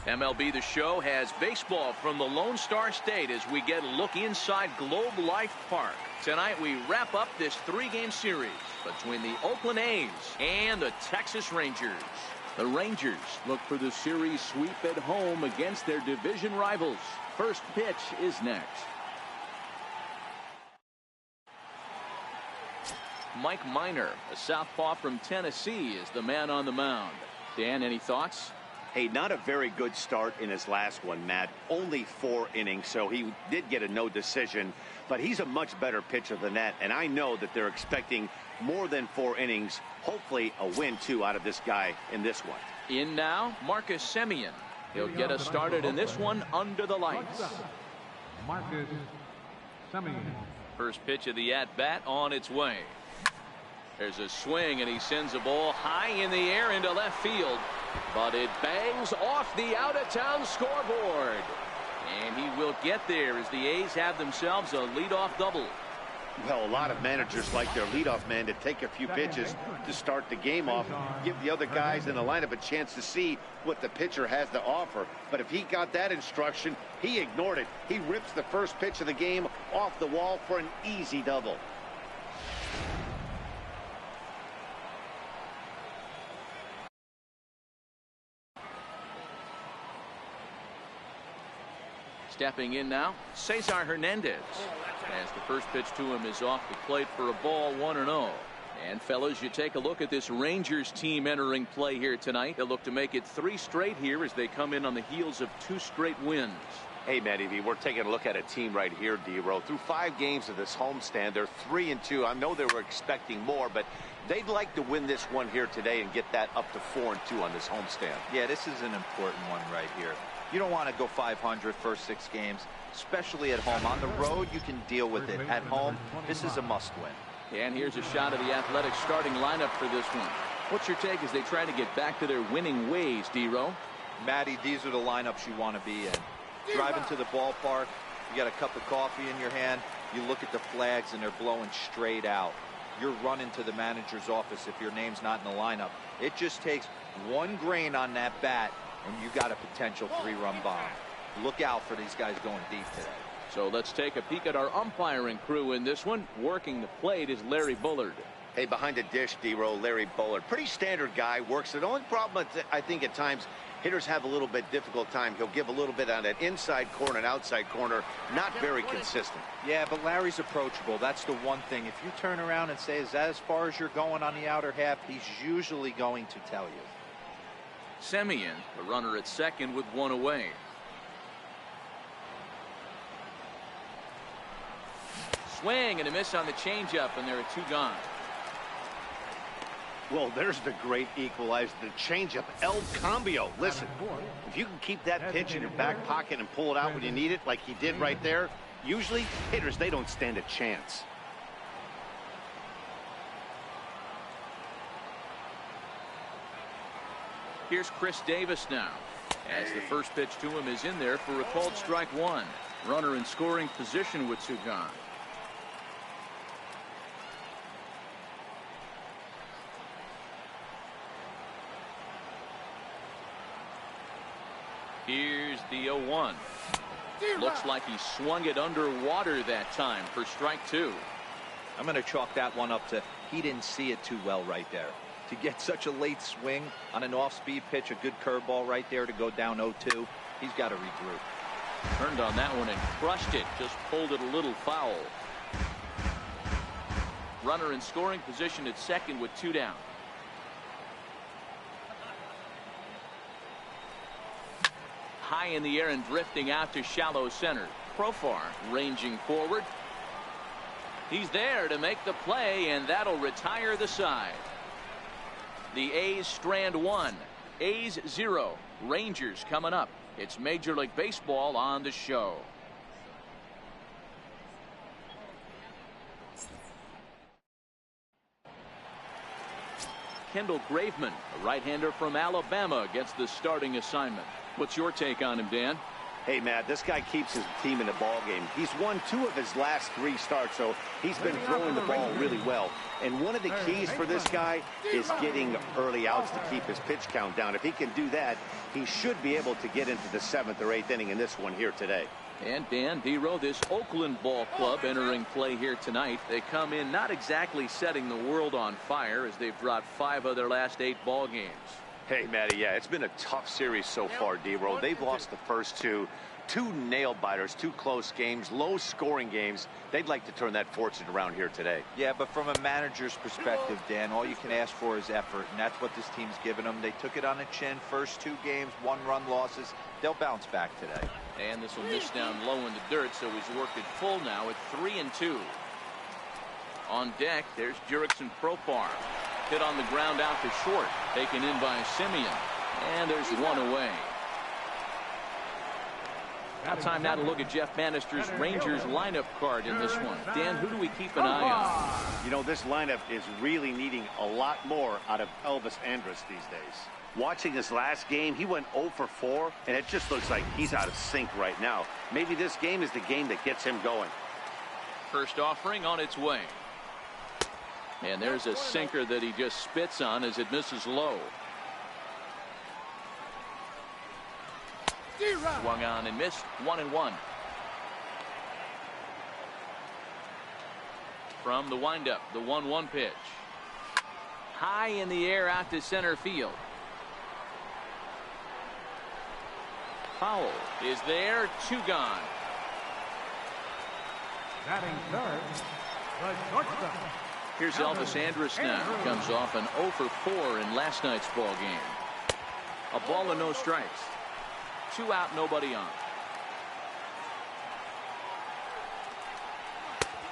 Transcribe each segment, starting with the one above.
MLB The Show has baseball from the Lone Star State as we get a look inside Globe Life Park. Tonight we wrap up this 3-game series between the Oakland A's and the Texas Rangers. The Rangers look for the series sweep at home against their division rivals. First pitch is next. Mike Minor, a southpaw from Tennessee, is the man on the mound. Dan, any thoughts? Hey, not a very good start in his last one, Matt. Only 4 innings, so he did get a no decision. But he's a much better pitcher than that, and I know that they're expecting more than 4 innings. Hopefully a win, too, out of this guy in this one. In now, Marcus Semien. He'll get us started in this one under the lights. Marcus Semien. First pitch of the at-bat on its way. There's a swing, and he sends a ball high in the air into left field. But it bangs off the out-of-town scoreboard. And he will get there as the A's have themselves a leadoff double. Well, a lot of managers like their leadoff man to take a few pitches to start the game off, give the other guys in the lineup a chance to see what the pitcher has to offer. But if he got that instruction, he ignored it. He rips the first pitch of the game off the wall for an easy double. Stepping in now, Cesar Hernandez. As the first pitch to him is off the plate for a ball, 1-0. And fellas, you take a look at this Rangers team entering play here tonight. They'll look to make it 3 straight here as they come in on the heels of 2 straight wins. Hey, Matty V, we're taking a look at a team right here, D-Row. Through 5 games of this homestand, they're 3-2. I know they were expecting more, but they'd like to win this one here today and get that up to 4-2 on this homestand. Yeah, this is an important one right here. You don't want to go 500 first 6 games, especially at home. On the road, you can deal with it. At home, this is a must-win. And here's a shot of the Athletics starting lineup for this one. What's your take as they try to get back to their winning ways, D-Row? Matty, these are the lineups you want to be in. Driving to the ballpark, you got a cup of coffee in your hand, you look at the flags and they're blowing straight out. You're running to the manager's office if your name's not in the lineup. It just takes 1 grain on that bat and you got a potential 3-run bomb. Look out for these guys going deep today. So let's take a peek at our umpiring crew in this one. Working the plate is Larry Bullard. Hey, behind the dish, D-Row, Larry Bullard. Pretty standard guy, works it. The only problem, I think, at times, hitters have a little bit difficult time. He'll give a little bit on that inside corner and outside corner. Not very consistent. Yeah, but Larry's approachable. That's the one thing. If you turn around and say, is that as far as you're going on the outer half, he's usually going to tell you. Semien, the runner at second with 1 away. Swing and a miss on the changeup, and there are 2 gone. Well, there's the great equalizer, the changeup, El Cambio. Listen, if you can keep that pitch in your back pocket and pull it out when you need it, like he did right there, usually hitters, they don't stand a chance. Here's Chris Davis now, as the first pitch to him is in there for a called strike 1. Runner in scoring position with 2 gone. Here's the 0-1. Looks like he swung it underwater that time for strike 2. I'm going to chalk that one up to he didn't see it too well right there. To get such a late swing on an off-speed pitch, a good curveball right there to go down 0-2, he's got to regroup. Turned on that one and crushed it. Just pulled it a little foul. Runner in scoring position at second with 2 down. High in the air and drifting out to shallow center. Profar ranging forward. He's there to make the play, and that'll retire the side. The A's strand 1, A's 0. Rangers coming up. It's Major League Baseball on the show. Kendall Graveman, a right-hander from Alabama, gets the starting assignment. What's your take on him, Dan? Hey, Matt, this guy keeps his team in the ball game. He's won 2 of his last 3 starts, so he's been throwing the ball really well. And one of the keys for this guy is getting early outs to keep his pitch count down. If he can do that, he should be able to get into the 7th or 8th inning in this one here today. And Dan Vero, this Oakland ball club entering play here tonight. They come in not exactly setting the world on fire as they've dropped 5 of their last 8 ball games. Hey, Matty, yeah, it's been a tough series so far, D-Roll. They've lost the first 2 nail-biters, 2 close games, low-scoring games. They'd like to turn that fortune around here today. Yeah, but from a manager's perspective, Dan, all you can ask for is effort, and that's what this team's given them. They took it on the chin. First 2 games, 1-run losses. They'll bounce back today. And this will miss down low in the dirt, so he's worked it full now at 3-2. On deck, there's Jurickson Profar. Hit on the ground out to short. Taken in by Simeon. And there's 1 away. Now time now to look at Jeff Bannister's Rangers lineup card in this one. Dan, who do we keep an eye on? You know, this lineup is really needing a lot more out of Elvis Andrus these days. Watching his last game, he went 0 for 4, and it just looks like he's out of sync right now. Maybe this game is the game that gets him going. First offering on its way. And there's a sinker that he just spits on as it misses low. Swung on and missed. 1-1. From the windup, the 1-1 pitch. High in the air out to center field. Foul is there. 2 gone. Batting third, the shortstop. Here's Elvis Andrus now. Comes off an 0 for 4 in last night's ball game. A ball and no strikes. 2 out, nobody on.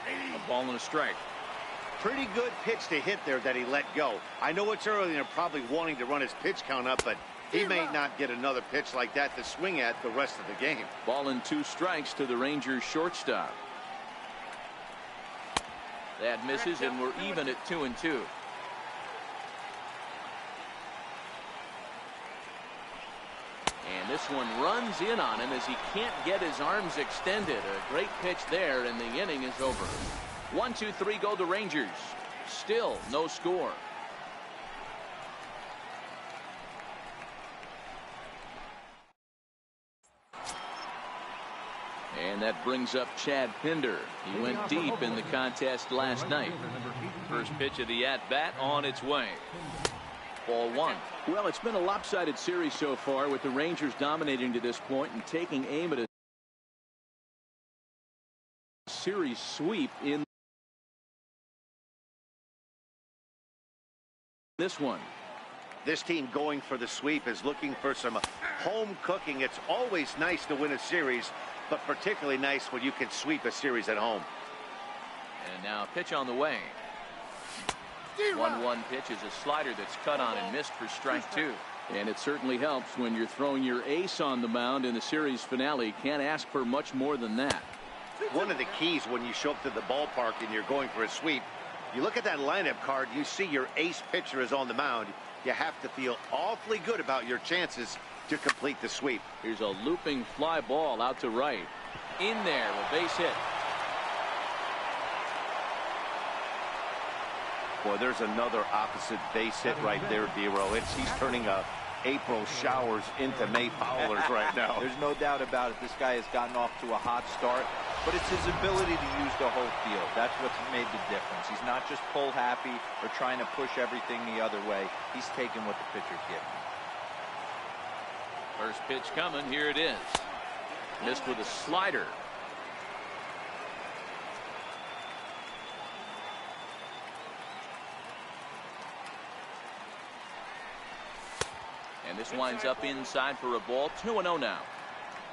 A ball and a strike. Pretty good pitch to hit there that he let go. I know it's early and they're probably wanting to run his pitch count up, but he may not get another pitch like that to swing at the rest of the game. Ball and 2 strikes to the Rangers shortstop. That misses, and we're even at 2-2. And this one runs in on him as he can't get his arms extended. A great pitch there, and the inning is over. 1-2-3 go the Rangers. Still no score. And that brings up Chad Pinder. He went deep in the contest last night. First pitch of the at-bat on its way. Ball 1. Well, it's been a lopsided series so far, with the Rangers dominating to this point and taking aim at a series sweep in this one. This team going for the sweep is looking for some home cooking. It's always nice to win a series, but particularly nice when you can sweep a series at home. And now a pitch on the way. 1-1 pitch is a slider that's cut on and missed for strike 2. And it certainly helps when you're throwing your ace on the mound in the series finale. Can't ask for much more than that. One of the keys when you show up to the ballpark and you're going for a sweep, you look at that lineup card, you see your ace pitcher is on the mound. You have to feel awfully good about your chances to complete the sweep. Here's a looping fly ball out to right. In there, a base hit. Boy, there's another opposite base hit right there, D-Row. He's turning April showers into May foulers right now. There's no doubt about it. This guy has gotten off to a hot start, but it's his ability to use the whole field. That's what's made the difference. He's not just pull happy or trying to push everything the other way. He's taking what the pitcher's giving. First pitch coming. Here it is. Missed with a slider. And this winds up inside for a ball. 2-0 now.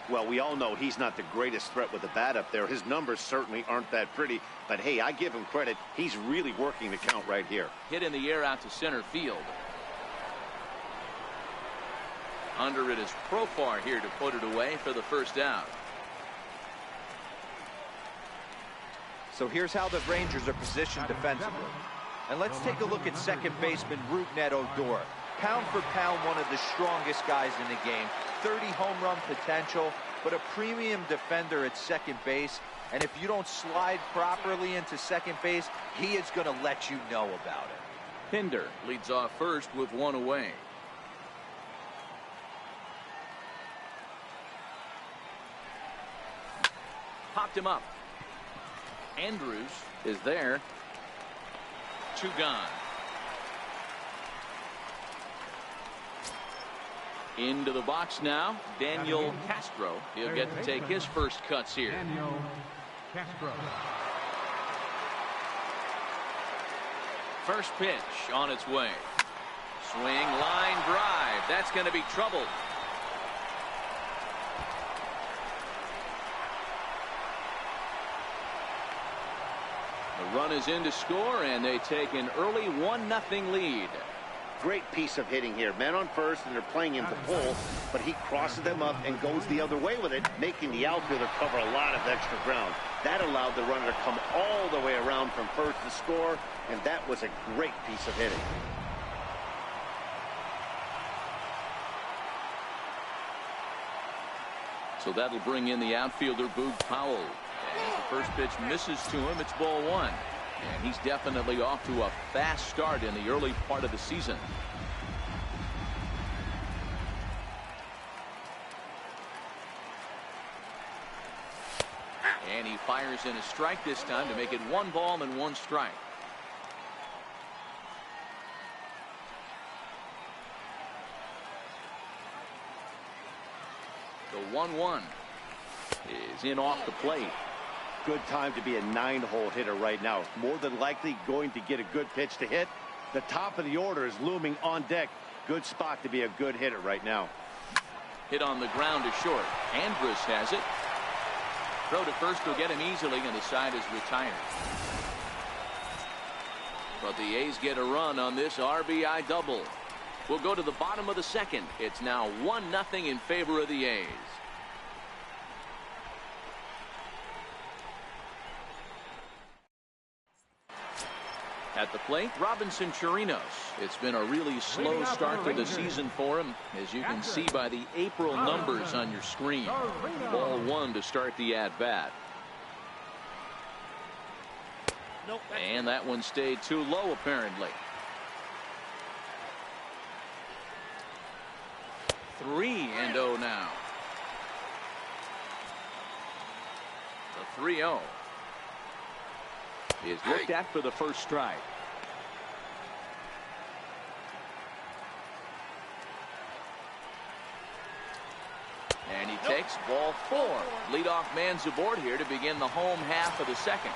Well, we all know he's not the greatest threat with the bat up there. His numbers certainly aren't that pretty. But, hey, I give him credit. He's really working the count right here. Hit in the air out to center field. Under it is Profar here to put it away for the first out. So here's how the Rangers are positioned defensively. And let's take a look at second baseman Rougned Odor. Pound for pound, one of the strongest guys in the game. 30 home run potential. but a premium defender at second base. And if you don't slide properly into second base, he is going to let you know about it. Pinder leads off first with one away. Popped him up. Andrews is there. 2 gone. Into the box now, Daniel Castro. He'll get to take his first cuts here. Daniel Castro. First pitch on its way. Swing, line drive. That's going to be trouble. The run is in to score, and they take an early 1-0 lead. Great piece of hitting here. Man on first, and they're playing him to pull, but he crosses them up and goes the other way with it, making the outfielder cover a lot of extra ground. That allowed the runner to come all the way around from first to score, and that was a great piece of hitting. So that'll bring in the outfielder, Boog Powell. And the first pitch misses to him. It's ball 1. And he's definitely off to a fast start in the early part of the season. And he fires in a strike this time to make it 1 ball and 1 strike. The 1-1 is in off the plate. Good time to be a 9-hole hitter right now. More than likely going to get a good pitch to hit. The top of the order is looming on deck. Good spot to be a good hitter right now. Hit on the ground to short. Andrus has it. Throw to first will get him easily, and the side is retired. But the A's get a run on this RBI double. We'll go to the bottom of the second. It's now 1-0 in favor of the A's. At the plate, Robinson Chirinos. It's been a really slow start to the season for him, as you can see by the April numbers on your screen. Ball 1 to start the at-bat. And that one stayed too low, apparently. 3-0 now. The 3-0 is looked at for the first strike. And he takes ball 4. Leadoff man's aboard here to begin the home half of the second.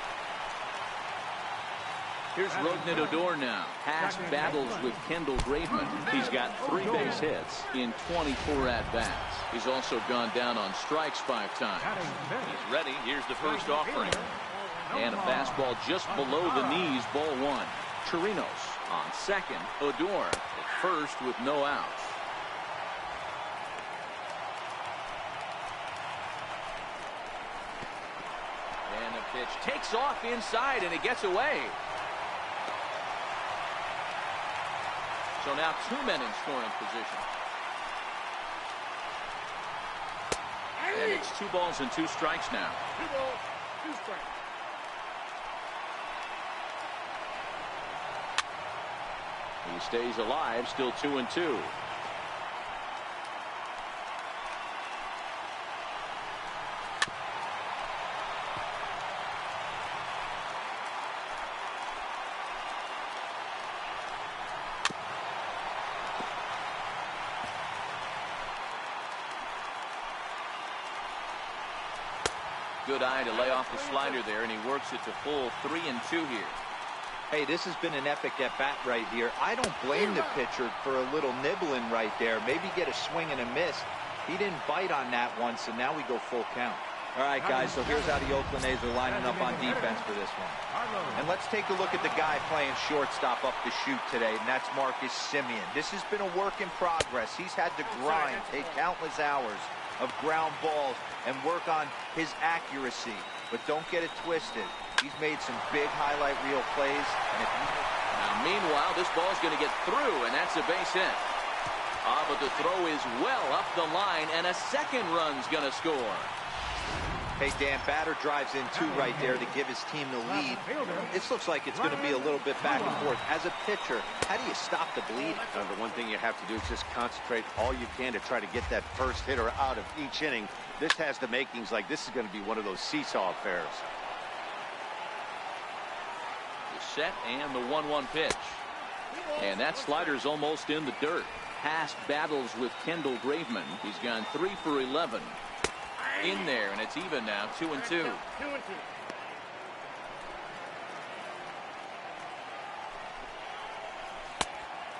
Here's Rougned Odor now. Past battles with Kendall Graveman. He's got 3 base hits in 24 at-bats. He's also gone down on strikes 5 times. He's ready. Here's the first offering. And a fastball just below the knees, ball 1. Chirinos on second. Odor at first with no outs. And the pitch takes off inside, and it gets away. So now 2 men in scoring position. And it's 2 balls and 2 strikes now. 2 balls, 2 strikes. He stays alive, still 2-2. Good eye to lay off the slider there, and he works it to full 3-2 here. Hey, this has been an epic at-bat right here. I don't blame the pitcher for a little nibbling right there. Maybe get a swing and a miss. He didn't bite on that one, so now we go full count. All right, guys, so here's how the Oakland A's are lining up on defense for this one. And let's take a look at the guy playing shortstop up the chute today, and that's Marcus Semien. This has been a work in progress. He's had to grind, take countless hours of ground balls, and work on his accuracy. But don't get it twisted. He's made some big highlight reel plays. And if you... Now, meanwhile, this ball's going to get through, and that's a base hit. But the throw is well up the line, and a second run's going to score. Hey, Dan, batter drives in two right there to give his team the lead. This looks like it's going to be a little bit back and forth. As a pitcher, how do you stop the bleeding? The one thing you have to do is just concentrate all you can to try to get that first hitter out of each inning. This has the makings like this is going to be one of those seesaw affairs. The set and the 1-1 pitch. And that slider's almost in the dirt. Past battles with Kendall Graveman. He's gone 3 for 11. In there, and it's even now, 2-2.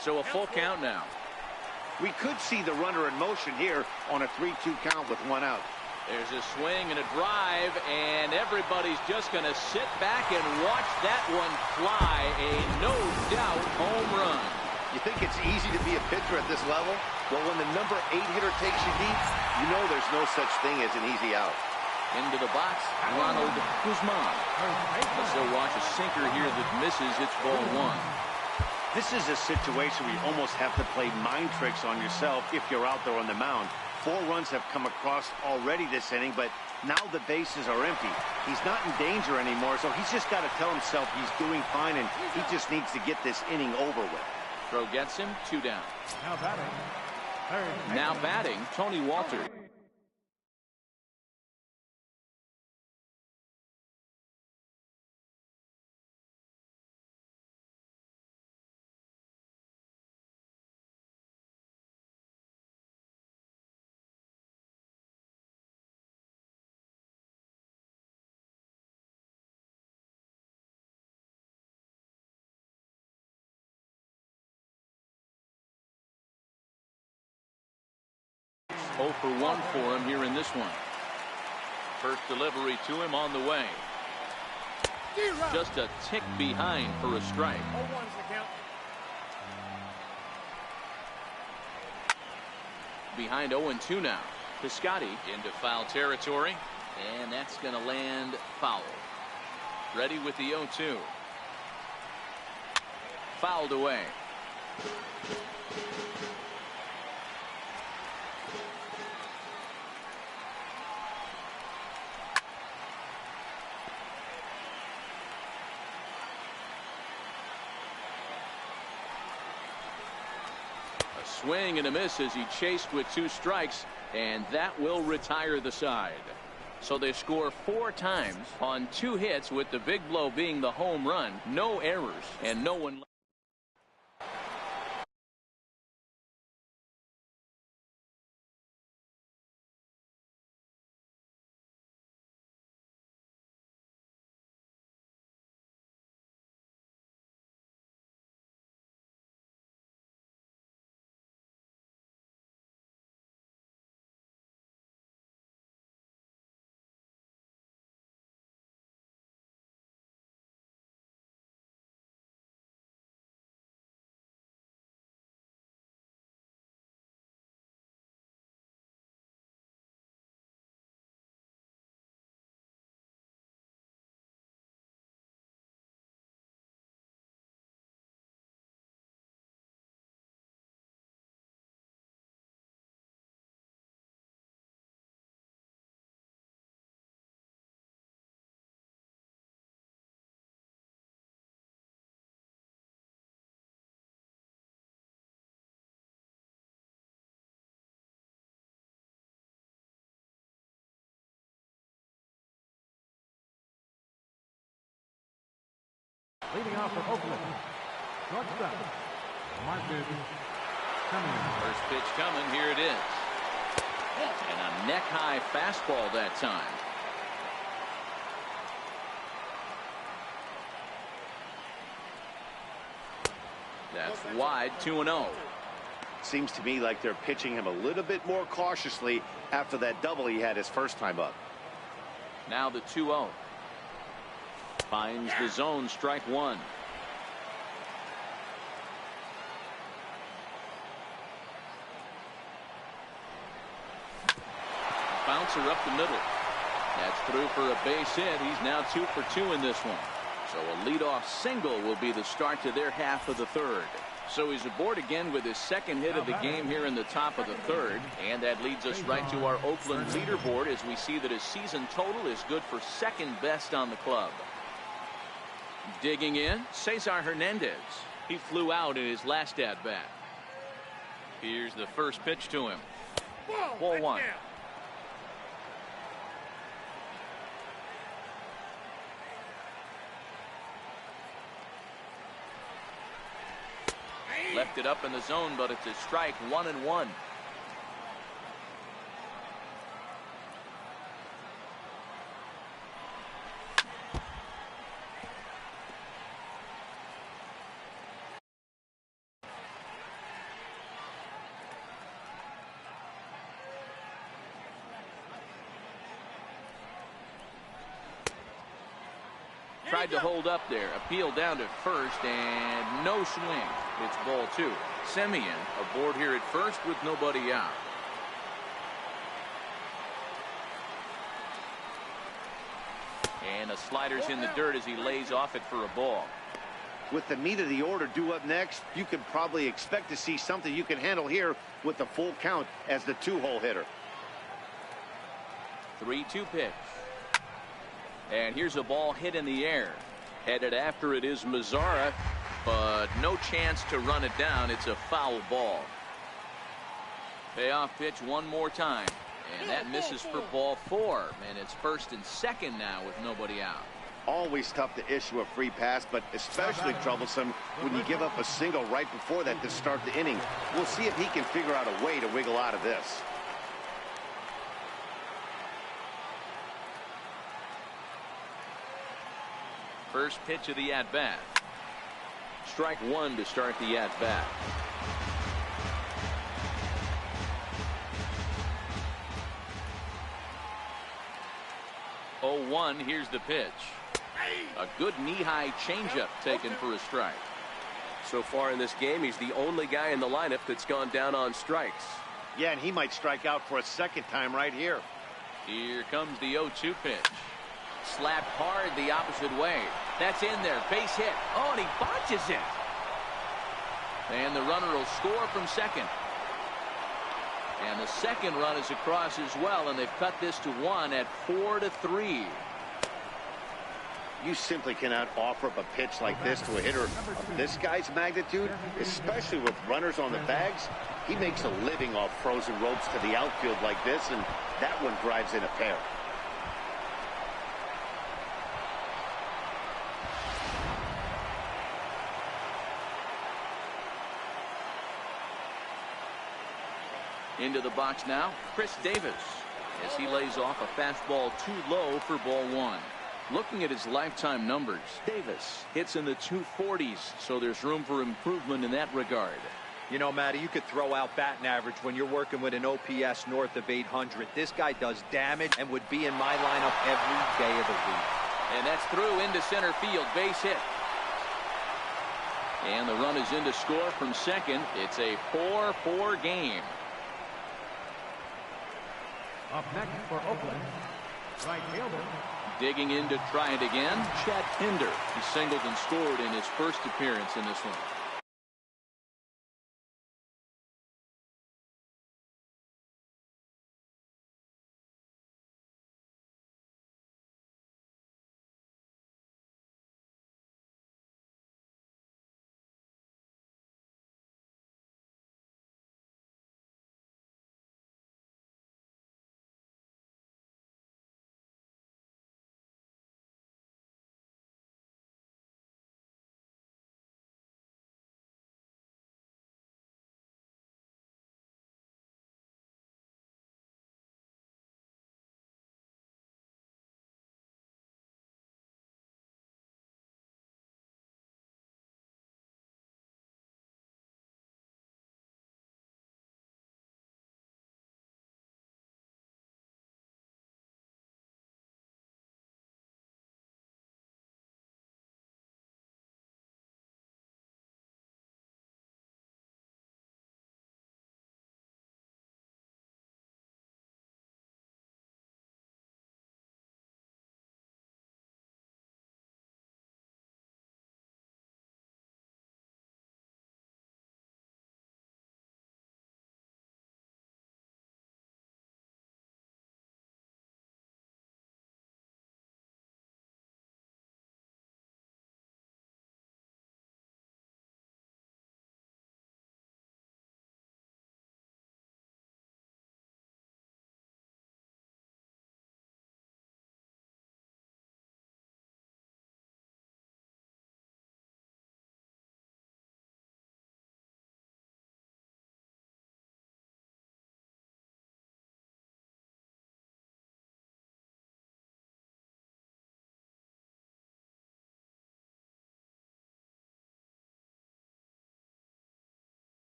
So a full count now. We could see the runner in motion here on a 3-2 count with 1 out. There's a swing and a drive, and everybody's just going to sit back and watch that one fly. A no-doubt home run. You think it's easy to be a pitcher at this level? Well, when the number 8 hitter takes you deep, you know there's no such thing as an easy out. Into the box, Ronald Guzman. So watch a sinker here that misses. It's ball 1. This is a situation where you almost have to play mind tricks on yourself if you're out there on the mound. 4 runs have come across already this inning, but now the bases are empty. He's not in danger anymore, so he's just got to tell himself he's doing fine, and he just needs to get this inning over with. Throw gets him, 2 down. Now batting. Now batting, Tony Walter. Oh for 1 for him here in this one. First delivery to him on the way. Just a tick behind for a strike. 0-1's the count. Behind 0-2 now. Piscotty into foul territory, and that's going to land foul. Ready with the 0-2. Fouled away. Swing and a miss as he chased with 2 strikes, and that will retire the side. So they score 4 times on 2 hits, with the big blow being the home run. No errors and no one. Leading off for Oakland. Shortstop. Marcus Cummings. First pitch coming. Here it is. And a neck-high fastball that time. That's wide, 2-0. Seems to me like they're pitching him a little bit more cautiously after that double he had his first time up. Now the 2-0. Finds the zone, strike 1. Bouncer up the middle. That's through for a base hit. He's now 2 for 2 in this one. So a leadoff single will be the start to their half of the 3rd. So he's aboard again with his second hit of the game here in the top of the third. And that leads us right to our Oakland leaderboard as we see that his season total is good for second best on the club. Digging in, Cesar Hernandez. He flew out in his last at-bat. Here's the first pitch to him. Ball one. Left it up in the zone, but it's a strike, 1-1. Tried to hold up there. Appeal down to first and no swing. It's ball two. Semien aboard here at first with nobody out. And a slider's in the dirt as he lays off it for a ball. With the meat of the order due up next, you can probably expect to see something you can handle here with the full count as the two-hole hitter. 3-2 pitch. And here's a ball hit in the air. Headed after it is Mazzara, but no chance to run it down. It's a foul ball. Payoff pitch one more time. And that misses for ball four. And it's first and second now with nobody out. Always tough to issue a free pass, but especially troublesome when you give up a single right before that to start the inning. We'll see if he can figure out a way to wiggle out of this. First pitch of the at-bat. Strike one to start the at-bat. Oh, 1. Here's the pitch. A good knee-high changeup taken for a strike. So far in this game, he's the only guy in the lineup that's gone down on strikes. Yeah, and he might strike out for a second time right here. Here comes the 0-2 pitch. Slapped hard the opposite way. That's in there. Base hit. Oh, and he botches it. And the runner will score from second. And the second run is across as well, and they've cut this to 1 at 4-3. You simply cannot offer up a pitch like this to a hitter of this guy's magnitude, especially with runners on the bags. He makes a living off frozen ropes to the outfield like this, and that one drives in a pair. Into the box now, Chris Davis, as he lays off a fastball too low for ball one. Looking at his lifetime numbers, Davis hits in the 240s, so there's room for improvement in that regard. You know, Matty, you could throw out batting average when you're working with an OPS north of 800. This guy does damage and would be in my lineup every day of the week. And that's through into center field, base hit. And the run is in to score from second. It's a 4-4 game. Up next for Oakland, right fielder. Digging in to try it again, Chad Pinder. He singled and scored in his first appearance in this one.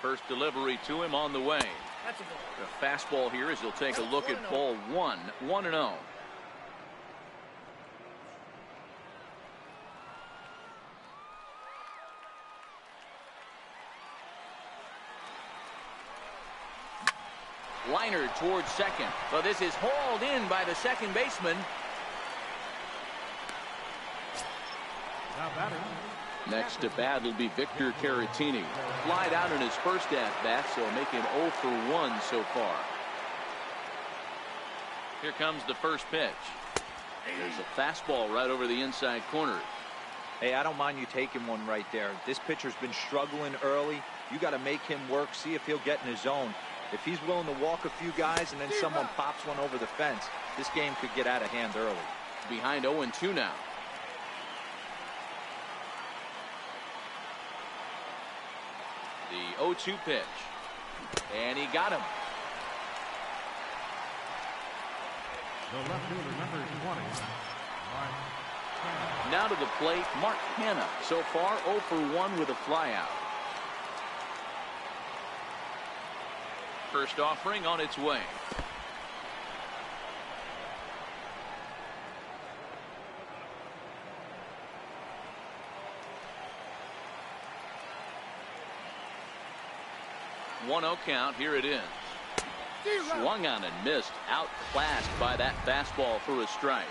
First delivery to him on the way. The fastball here as he'll take a look at ball 1, 1-0. Liner towards second. But this is hauled in by the second baseman. Now batting. Next to bat will be Victor Caratini. Flied out in his first at-bat, so make him 0 for 1 so far. Here comes the first pitch. There's a fastball right over the inside corner. Hey, I don't mind you taking one right there. This pitcher's been struggling early. You got to make him work, see if he'll get in his zone. If he's willing to walk a few guys and then someone pops one over the fence, this game could get out of hand early. Behind 0-2 now. The 0-2 pitch. And he got him. The left fielder, number 20. Now to the plate, Mark Hanna. So far, 0 for 1 with a flyout. First offering on its way. One 0 count. Here it is. Swung on and missed. Outclassed by that fastball for a strike.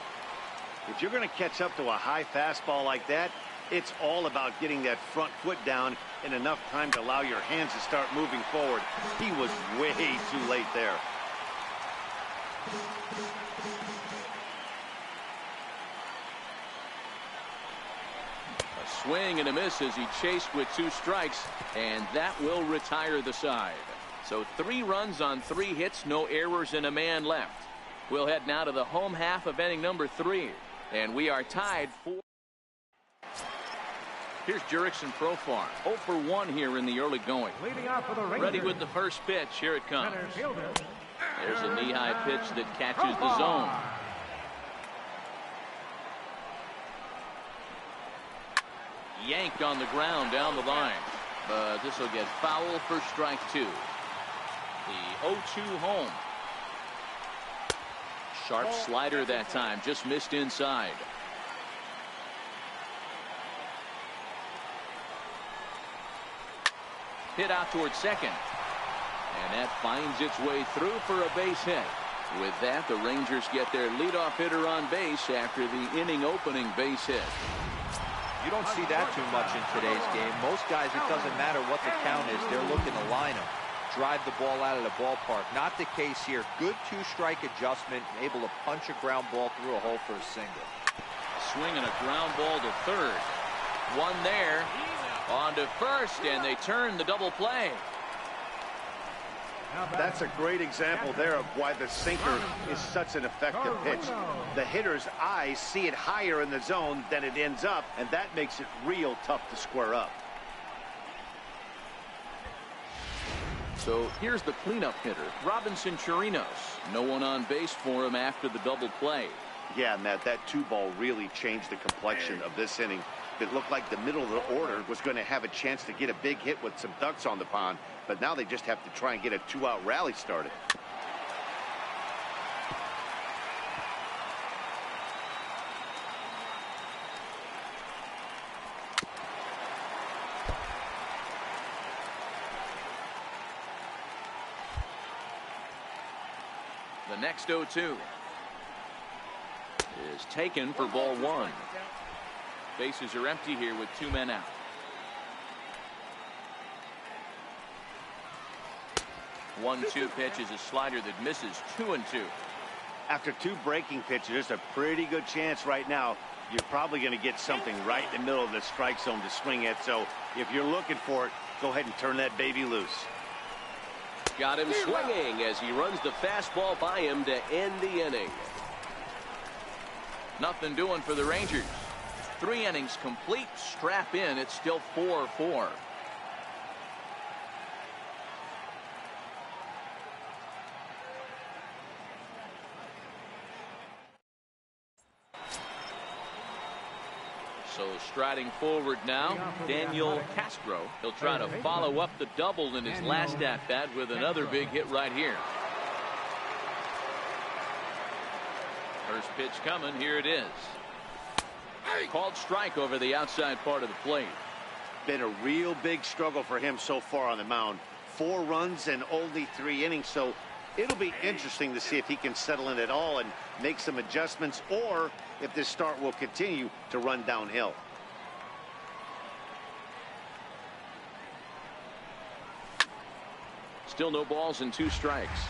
If you're going to catch up to a high fastball like that, it's all about getting that front foot down in enough time to allow your hands to start moving forward. He was way too late there. A swing and a miss as he chased with 2 strikes, and that will retire the side. So 3 runs on 3 hits, no errors, and a man left. We'll head now to the home half of inning number 3, and we are tied for. Here's Jurickson Profar. 0 for 1 here in the early going. Leading off for the Rangers. Ready with the first pitch. Here it comes. Center fielder. There's a knee-high pitch that catches the zone. Yanked on the ground down the line. But this will get foul for strike 2. The 0-2 home. Sharp slider that time. Just missed inside. Hit out towards second. And that finds its way through for a base hit. With that, the Rangers get their leadoff hitter on base after the inning-opening base hit. You don't see that too much in today's game. Most guys, it doesn't matter what the count is. They're looking to line them, drive the ball out of the ballpark. Not the case here. Good 2-strike adjustment, able to punch a ground ball through a hole for a single. Swinging a ground ball to third. One there. On to first, and they turn the double play. That's a great example there of why the sinker is such an effective pitch. The hitter's eyes see it higher in the zone than it ends up, and that makes it real tough to square up. So here's the cleanup hitter, Robinson Chirinos. No one on base for him after the double play. Yeah, Matt, that 2-ball really changed the complexion of this inning. It looked like the middle of the order was going to have a chance to get a big hit with some ducks on the pond, but now they just have to try and get a 2-out rally started. The next 0-2 is taken for ball 1. Bases are empty here with 2 men out. 1-2 pitch is a slider that misses. 2-2. After 2 breaking pitches, there's a pretty good chance right now you're probably going to get something right in the middle of the strike zone to swing at. So if you're looking for it, go ahead and turn that baby loose. Got him swinging as he runs the fastball by him to end the inning. Nothing doing for the Rangers. 3 innings complete. Strap in. It's still 4-4. So striding forward now, Daniel Castro. He'll try to follow up the double in his last at-bat with another big hit right here. First pitch coming. Here it is. Called strike over the outside part of the plate. Been a real big struggle for him so far on the mound. 4 runs and only 3 innings, so it'll be interesting to see if he can settle in at all and make some adjustments, or if this start will continue to run downhill. Still no balls and 2 strikes.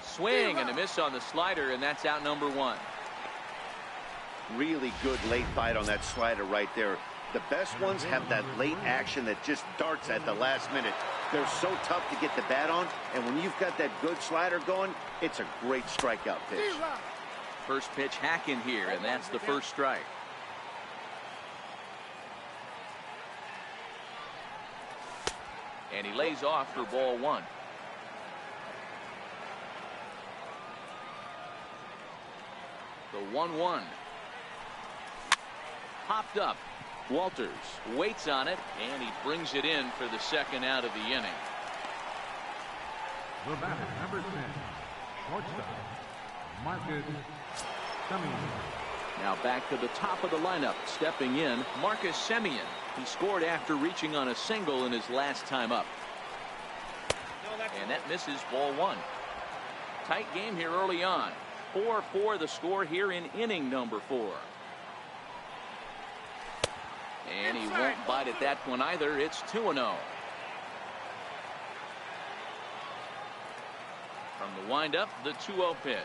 Swing and a miss on the slider, and that's out number 1. Really good late bite on that slider right there. The best ones have that late action that just darts at the last minute. They're so tough to get the bat on, and when you've got that good slider going, it's a great strikeout pitch. First pitch hack in here, and that's the first strike. And he lays off for ball 1. The 1-1. Popped up. Walters waits on it, and he brings it in for the second out of the inning. The batter, number 10, shortstop, Marcus Semien. Now back to the top of the lineup. Stepping in, Marcus Semien. He scored after reaching on a single in his last time up. And that misses ball 1. Tight game here early on. 4-4 the score here in inning number 4. And he won't bite at that one either. It's 2-0. From the windup, the 2-0 pitch.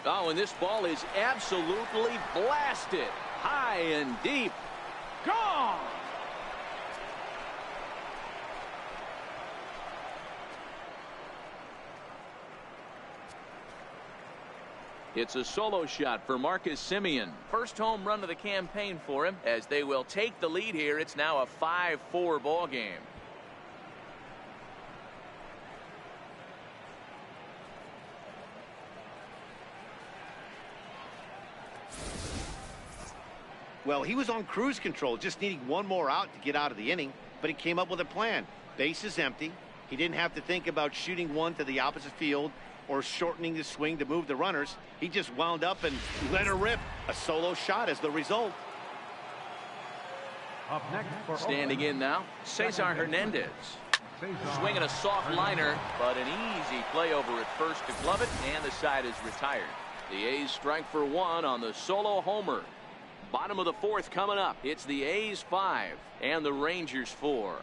Oh, and this ball is absolutely blasted. High and deep. Gone! It's a solo shot for Marcus Semien. First home run of the campaign for him, as they will take the lead here. It's now a 5-4 ball game. Well, he was on cruise control, just needing one more out to get out of the inning, but he came up with a plan. Base is empty. He didn't have to think about shooting one to the opposite field or shortening the swing to move the runners. He just wound up and let her rip. A solo shot as the result. Up next for Standing in now, Cesar Hernandez. Swinging a soft liner, but an easy play over at first to glove it, and the side is retired. The A's strike for 1 on the solo homer. Bottom of the 4th coming up. It's the A's 5 and the Rangers 4.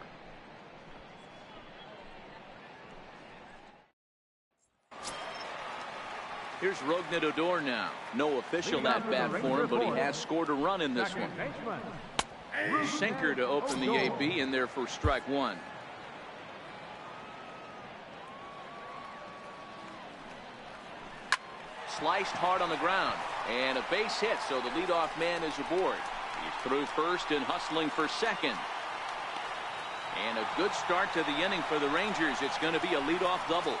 Here's Rougned Odor now. No official at bat for him, but he has scored a run in this one. Sinker to open the AB in there for strike 1. Sliced hard on the ground, and a base hit, so the leadoff man is aboard. He's through first and hustling for second. And a good start to the inning for the Rangers. It's going to be a leadoff double.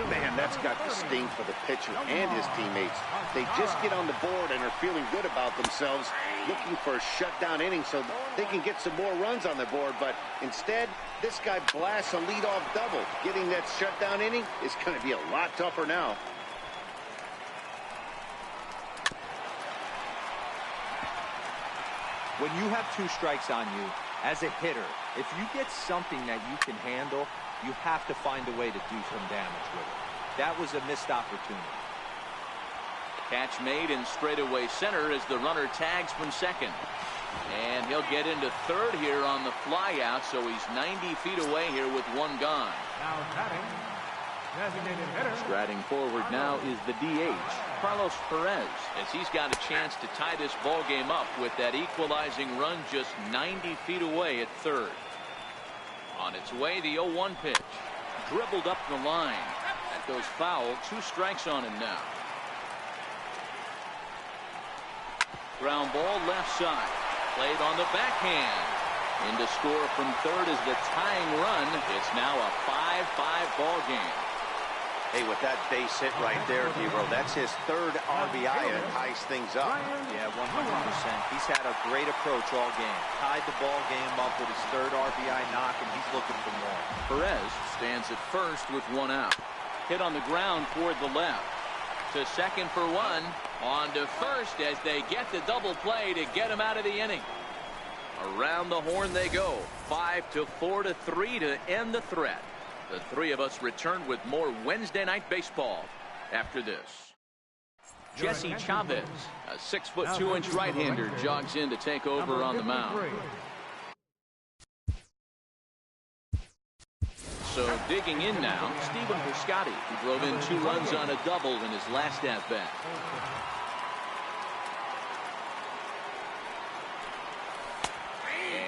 Man, that's got the sting for the pitcher and his teammates. They just get on the board and are feeling good about themselves, looking for a shutdown inning so they can get some more runs on the board. But instead, this guy blasts a leadoff double. Getting that shutdown inning is going to be a lot tougher now. When you have 2 strikes on you, as a hitter, if you get something that you can handle, you have to find a way to do some damage with it. That was a missed opportunity. Catch made in straightaway center as the runner tags from second. And he'll get into third here on the fly out, so he's 90 feet away here with 1 gone. Now batting, designated hitter. Striding forward now is the DH, Carlos Perez, as he's got a chance to tie this ball game up with that equalizing run just 90 feet away at third. On its way, the 0-1 pitch. Dribbled up the line. That goes foul. 2 strikes on him now. Ground ball left side. Played on the backhand. In to score from third is the tying run. It's now a 5-5 ball game. Hey, with that base hit right there, Hero, that's his third RBI and it ties things up. Yeah, 100%. He's had a great approach all game. Tied the ball game up with his third RBI knock, and he's looking for more. Perez stands at first with one out. Hit on the ground toward the left. To second for one. On to first as they get the double play to get him out of the inning. Around the horn they go. 5-4-3 to end the threat. The three of us return with more Wednesday night baseball after this. Jesse Chavez, a 6'2" right-hander, jogs in to take over on the mound. So digging in now, Stephen Piscotty, who drove in 2 runs on a double in his last at-bat.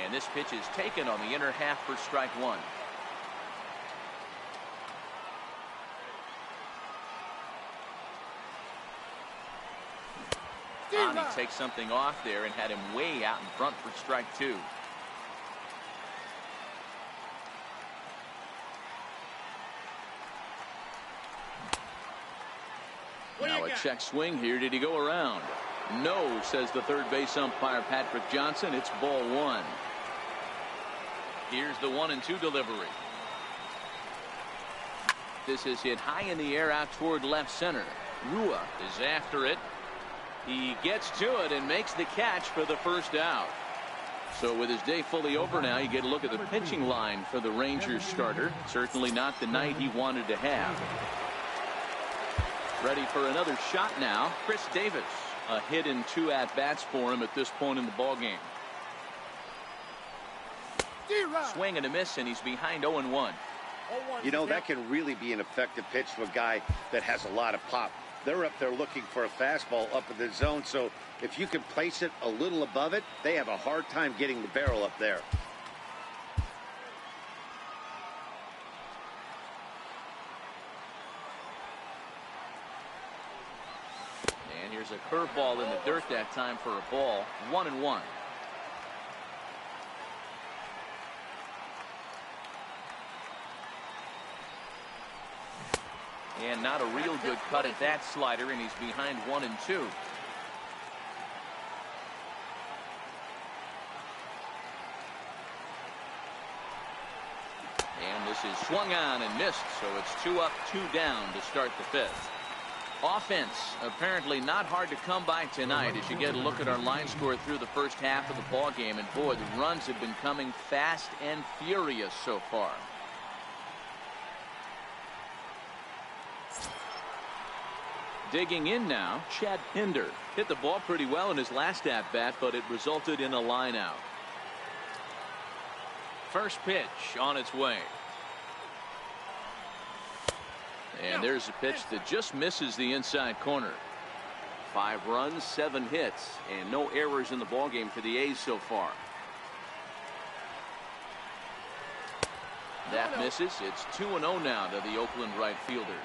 And this pitch is taken on the inner half for strike one. He takes something off there and had him way out in front for strike two. Now a check swing here. Did he go around? No, says the third base umpire Patrick Johnson. It's ball one. Here's the 1-2 delivery. This is hit high in the air out toward left center. Rua is after it. He gets to it and makes the catch for the first out. So with his day fully over now, you get a look at the pitching line for the Rangers starter. Certainly not the night he wanted to have. Ready for another shot now. Chris Davis. A hit in 2 at-bats for him at this point in the ballgame. Swing and a miss, and he's behind 0-1. You know, that can really be an effective pitch to a guy that has a lot of pop. They're up there looking for a fastball up in the zone, so if you can place it a little above it, they have a hard time getting the barrel up there. And here's a curveball in the dirt that time for a ball. 1-1. And not a real good cut at that slider, and he's behind 1-2. And this is swung on and missed, so it's 2 up, 2 down to start the fifth. Offense apparently not hard to come by tonight as you get a look at our line score through the first half of the ball game, and boy, the runs have been coming fast and furious so far. Digging in now, Chad Pinder hit the ball pretty well in his last at-bat, but it resulted in a line out. First pitch on its way. And there's a pitch that just misses the inside corner. 5 runs, 7 hits, and no errors in the ballgame for the A's so far. That misses. It's 2-0 now to the Oakland right fielder.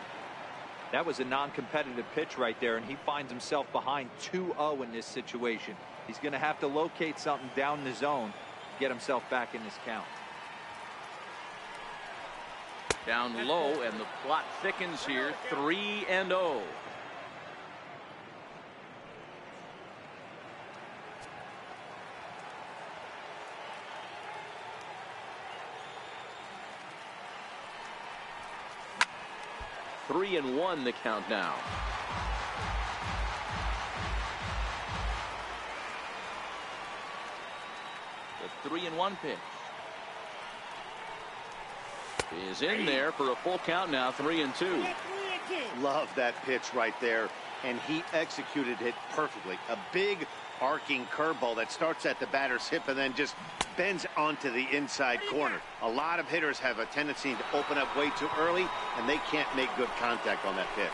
That was a non-competitive pitch right there, and he finds himself behind 2-0 in this situation. He's going to have to locate something down the zone to get himself back in this count. Down low, and the plot thickens here. 3-0. Three and 1 the count now. The 3-1 pitch is in there for a full count now. 3-2. Love that pitch right there, and he executed it perfectly. A big arcing curveball that starts at the batter's hip and then just bends onto the inside corner. A lot of hitters have a tendency to open up way too early, and they can't make good contact on that pitch.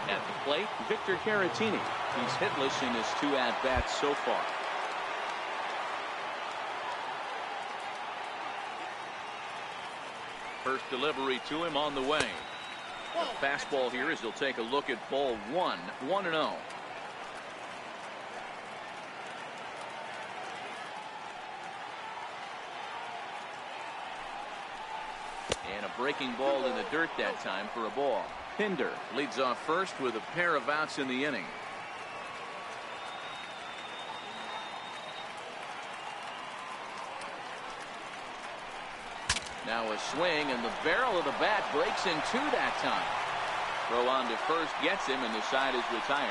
At the plate, Victor Caratini. He's hitless in his 2 at-bats so far. First delivery to him on the way. The fastball here as he'll take a look at ball 1. 1-0. And a breaking ball in the dirt that time for a ball. Pinder leads off first with a pair of outs in the inning. Now a swing, and the barrel of the bat breaks in two that time. Throw on to first gets him, and the side is retired.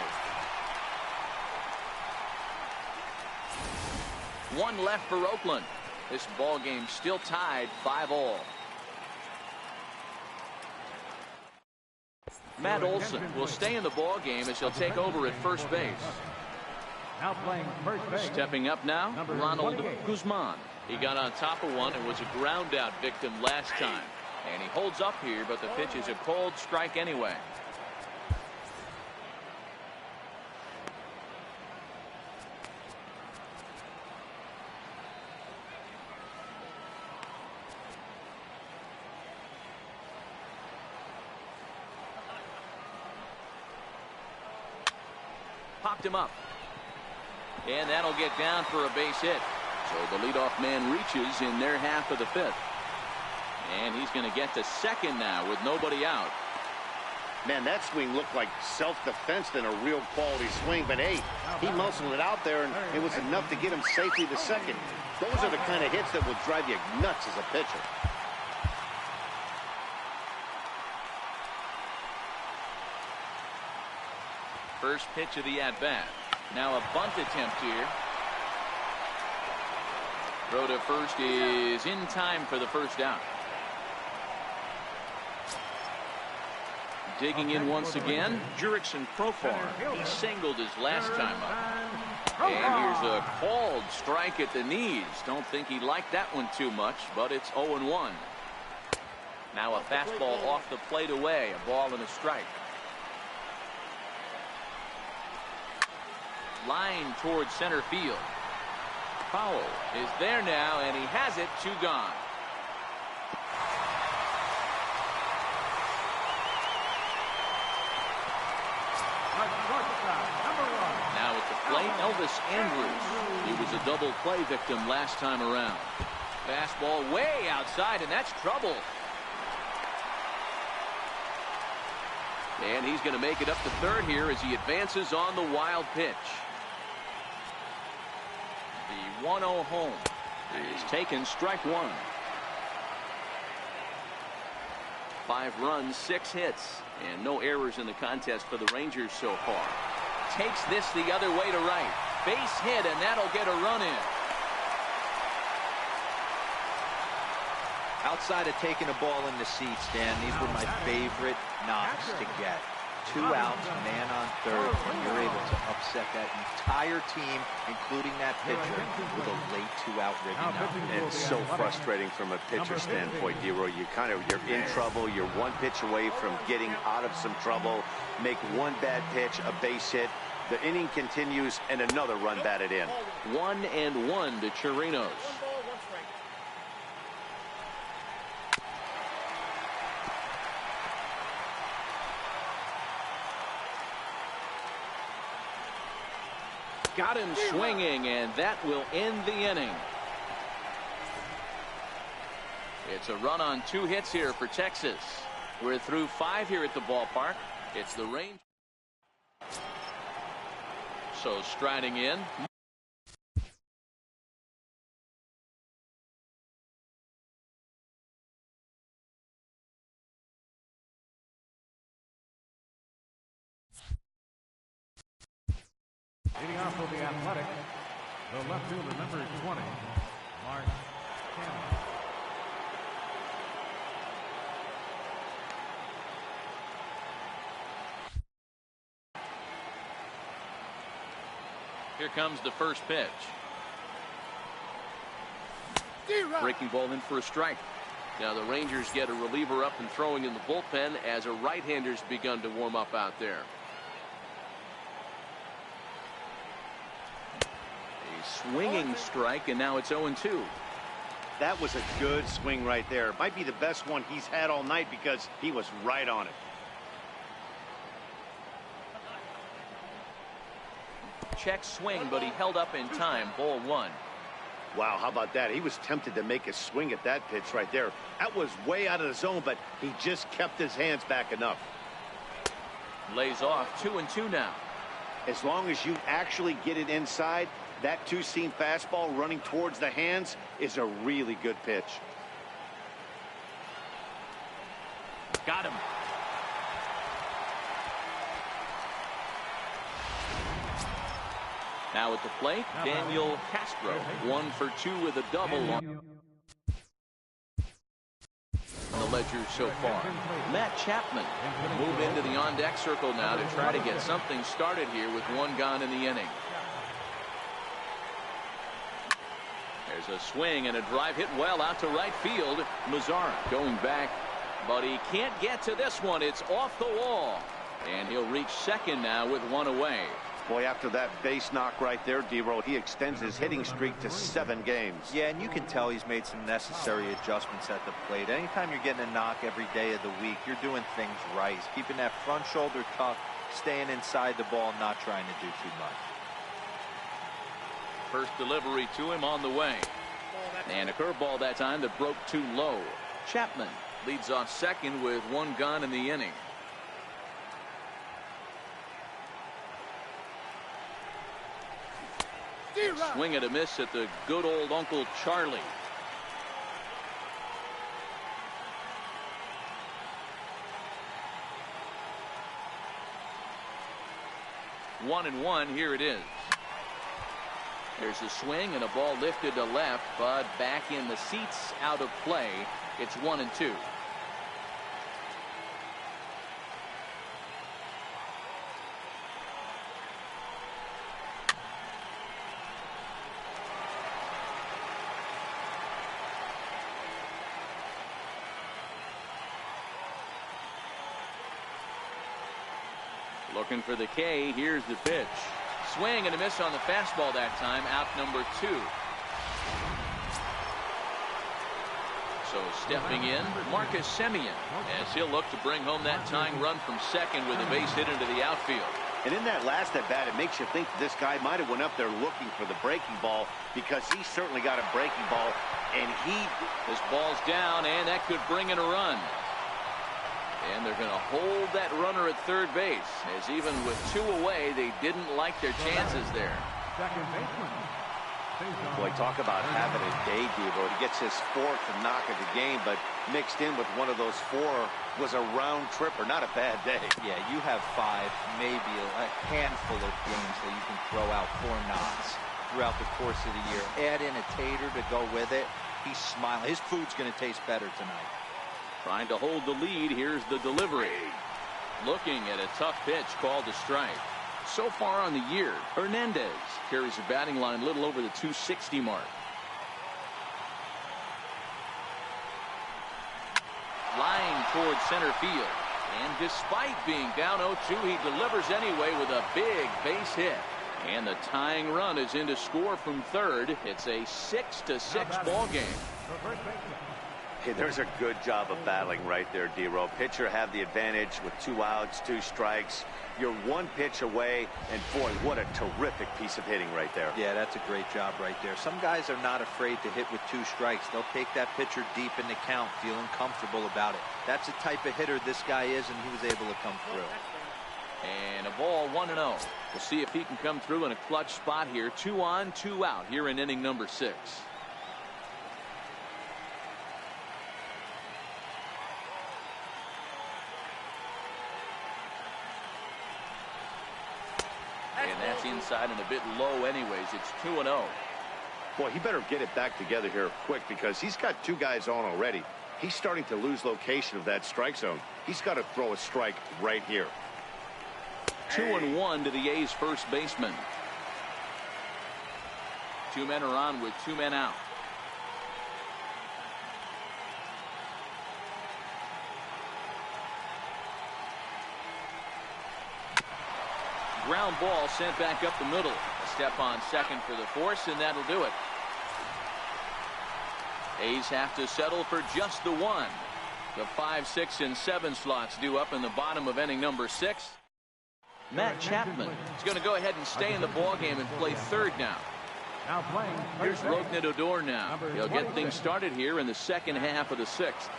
One left for Oakland. This ball game still tied 5-all. Matt Olson will stay in the ball game as he'll take over at first base. Now playing first base. Stepping up now, Ronald Guzman. He got on top of one and was a ground out victim last time. And he holds up here, but the pitch is a cold strike anyway. Popped him up. And that'll get down for a base hit. So the leadoff man reaches in their half of the fifth. And he's going to get to second now with nobody out. Man, that swing looked like self-defense than a real quality swing. But, hey, he muscled it out there, and it was enough to get him safely to second. Those are the kind of hits that will drive you nuts as a pitcher. First pitch of the at-bat. Now a bunt attempt here. Throw to first is in time for the first out. Digging in once again, Jurickson Profar. He singled his last time up. And here's a called strike at the knees. Don't think he liked that one too much, but it's 0-1. Now a fastball off the plate away, a ball and a strike. Line towards center field. Powell is there now, and he has it. 2 gone. Now at the plate, Elvis Andrus. He was a double play victim last time around. Fastball way outside, and that's trouble. And he's going to make it up to third here as he advances on the wild pitch. The 1-0 home is taken, strike one. 5 runs, 6 hits, and no errors in the contest for the Rangers so far. Takes this the other way to right. Base hit, and that'll get a run in. Outside of taking a ball in the seats, Dan, these were my favorite knocks to get. 2 outs, man on third, and you're able to upset that entire team, including that pitcher, with a late 2-out ribby. It's so frustrating from a pitcher standpoint, D-Roy. You're in trouble. You're one pitch away from getting out of some trouble. Make one bad pitch, a base hit. The inning continues, and another run batted in. 1-1 to Chirinos. Got him swinging, and that will end the inning. It's a run on 2 hits here for Texas. We're through 5 here at the ballpark. It's the Rangers. So striding in. Leading off for the Athletics, the left fielder, number 20, Mark Cannon. Here comes the first pitch. Breaking ball in for a strike. Now the Rangers get a reliever up and throwing in the bullpen as a right-hander's begun to warm up out there. Swinging strike, and now it's 0-2. That was a good swing right there. Might be the best one he's had all night because he was right on it. Check swing, but he held up in time. Ball 1. Wow, how about that? He was tempted to make a swing at that pitch right there. That was way out of the zone, but he just kept his hands back enough. Lays off 2-2 now. As long as you actually get it inside, that two-seam fastball running towards the hands is a really good pitch. Got him. Now at the plate, Daniel Castro, 1 for 2 with a double on the ledger so far. Matt Chapman move into the on-deck circle now to try to get something started here with 1 gone in the inning. There's a swing and a drive hit well out to right field. Mazzara going back, but he can't get to this one. It's off the wall, and he'll reach second now with 1 away. Boy, after that base knock right there, D-Roll, he extends his hitting streak to 7 games. Yeah, and you can tell he's made some necessary adjustments at the plate. Anytime you're getting a knock every day of the week, you're doing things right. He's keeping that front shoulder tucked, staying inside the ball, not trying to do too much. First delivery to him on the way. And a curveball that time that broke too low. Chapman leads off second with 1 gone in the inning. Swing and a miss at the good old Uncle Charlie. One and one, here it is. There's a swing and a ball lifted to left, but back in the seats, out of play. It's 1-2. Looking for the K. Here's the pitch. Swing and a miss on the fastball that time. Out number 2. So stepping in, Marcus Semien, as he'll look to bring home that tying run from second with a base hit into the outfield. And in that last at bat, it makes you think this guy might have went up there looking for the breaking ball, because he certainly got a breaking ball, and this ball's down, and that could bring in a run. And they're going to hold that runner at third base, as even with 2 away, they didn't like their chances there. Boy, talk about having a day, Devo. He gets his 4th knock of the game, but mixed in with one of those 4 was a round tripper. Not a bad day. Yeah, you have 5, maybe a handful of games that you can throw out 4 knocks throughout the course of the year. Add in a tater to go with it. He's smiling. His food's going to taste better tonight. Trying to hold the lead. Here's the delivery. Looking at a tough pitch called a strike. So far on the year, Hernandez carries the batting line a little over the 260 mark. Line towards center field. And despite being down 0-2, he delivers anyway with a big base hit. And the tying run is in to score from third. It's a 6-6 ball game. Hey, there's a good job of battling right there, D-Row. Pitcher have the advantage with 2 outs, 2 strikes. You're 1 pitch away, and boy, what a terrific piece of hitting right there. Yeah, that's a great job right there. Some guys are not afraid to hit with 2 strikes. They'll take that pitcher deep in the count, feeling comfortable about it. That's the type of hitter this guy is, and he was able to come through. And a ball, 1-0. We'll see if he can come through in a clutch spot here. 2 on, 2 out here in inning number 6. And that's inside and a bit low anyways. It's 2-0. Boy, he better get it back together here quick, because he's got 2 guys on already. He's starting to lose location of that strike zone. He's got to throw a strike right here. 2-1 to the A's first baseman. 2 men are on with 2 men out. Ground ball sent back up the middle. A step on second for the force, and that'll do it. A's have to settle for just the 1. The 5, 6, and 7 slots due up in the bottom of inning number 6. Matt Chapman is going to go ahead and stay in the ball game and play third now. Now playing Here's third base, Odor now. number He'll get 26. things started here in the second half of the sixth.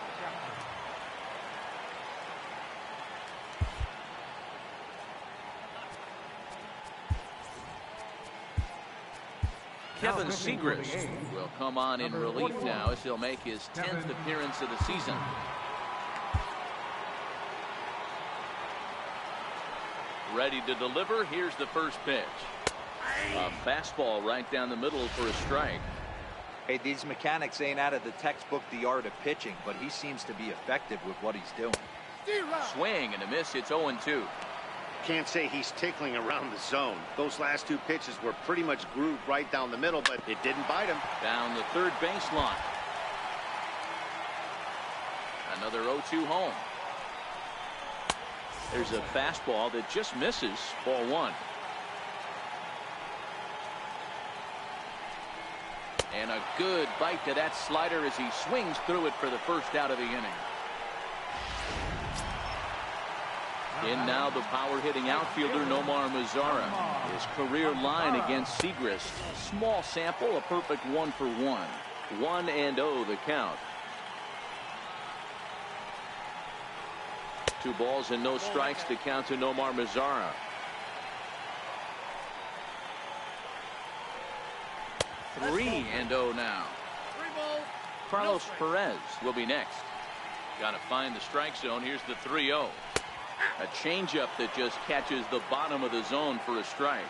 Kevin Segrist will come on in relief now as he'll make his 10th appearance of the season. Ready to deliver. Here's the first pitch. A fastball right down the middle for a strike. Hey, these mechanics ain't out of the textbook The Art of Pitching, but he seems to be effective with what he's doing. Swing and a miss. It's 0-2. Can't say he's tickling around the zone. Those last two pitches were pretty much grooved right down the middle, but it didn't bite him. Down the third baseline. Another 0-2 home. There's a fastball that just misses. Ball one. And a good bite to that slider as he swings through it for the first out of the inning. In now the power-hitting outfielder Nomar Mazara. His career line against Segrist. Small sample, a perfect 1-for-1. 1-0 the count. 2 balls and no strikes to count to Nomar Mazara. 3-0 now. Carlos Perez will be next. Got to find the strike zone. Here's the 3-0. A changeup that just catches the bottom of the zone for a strike.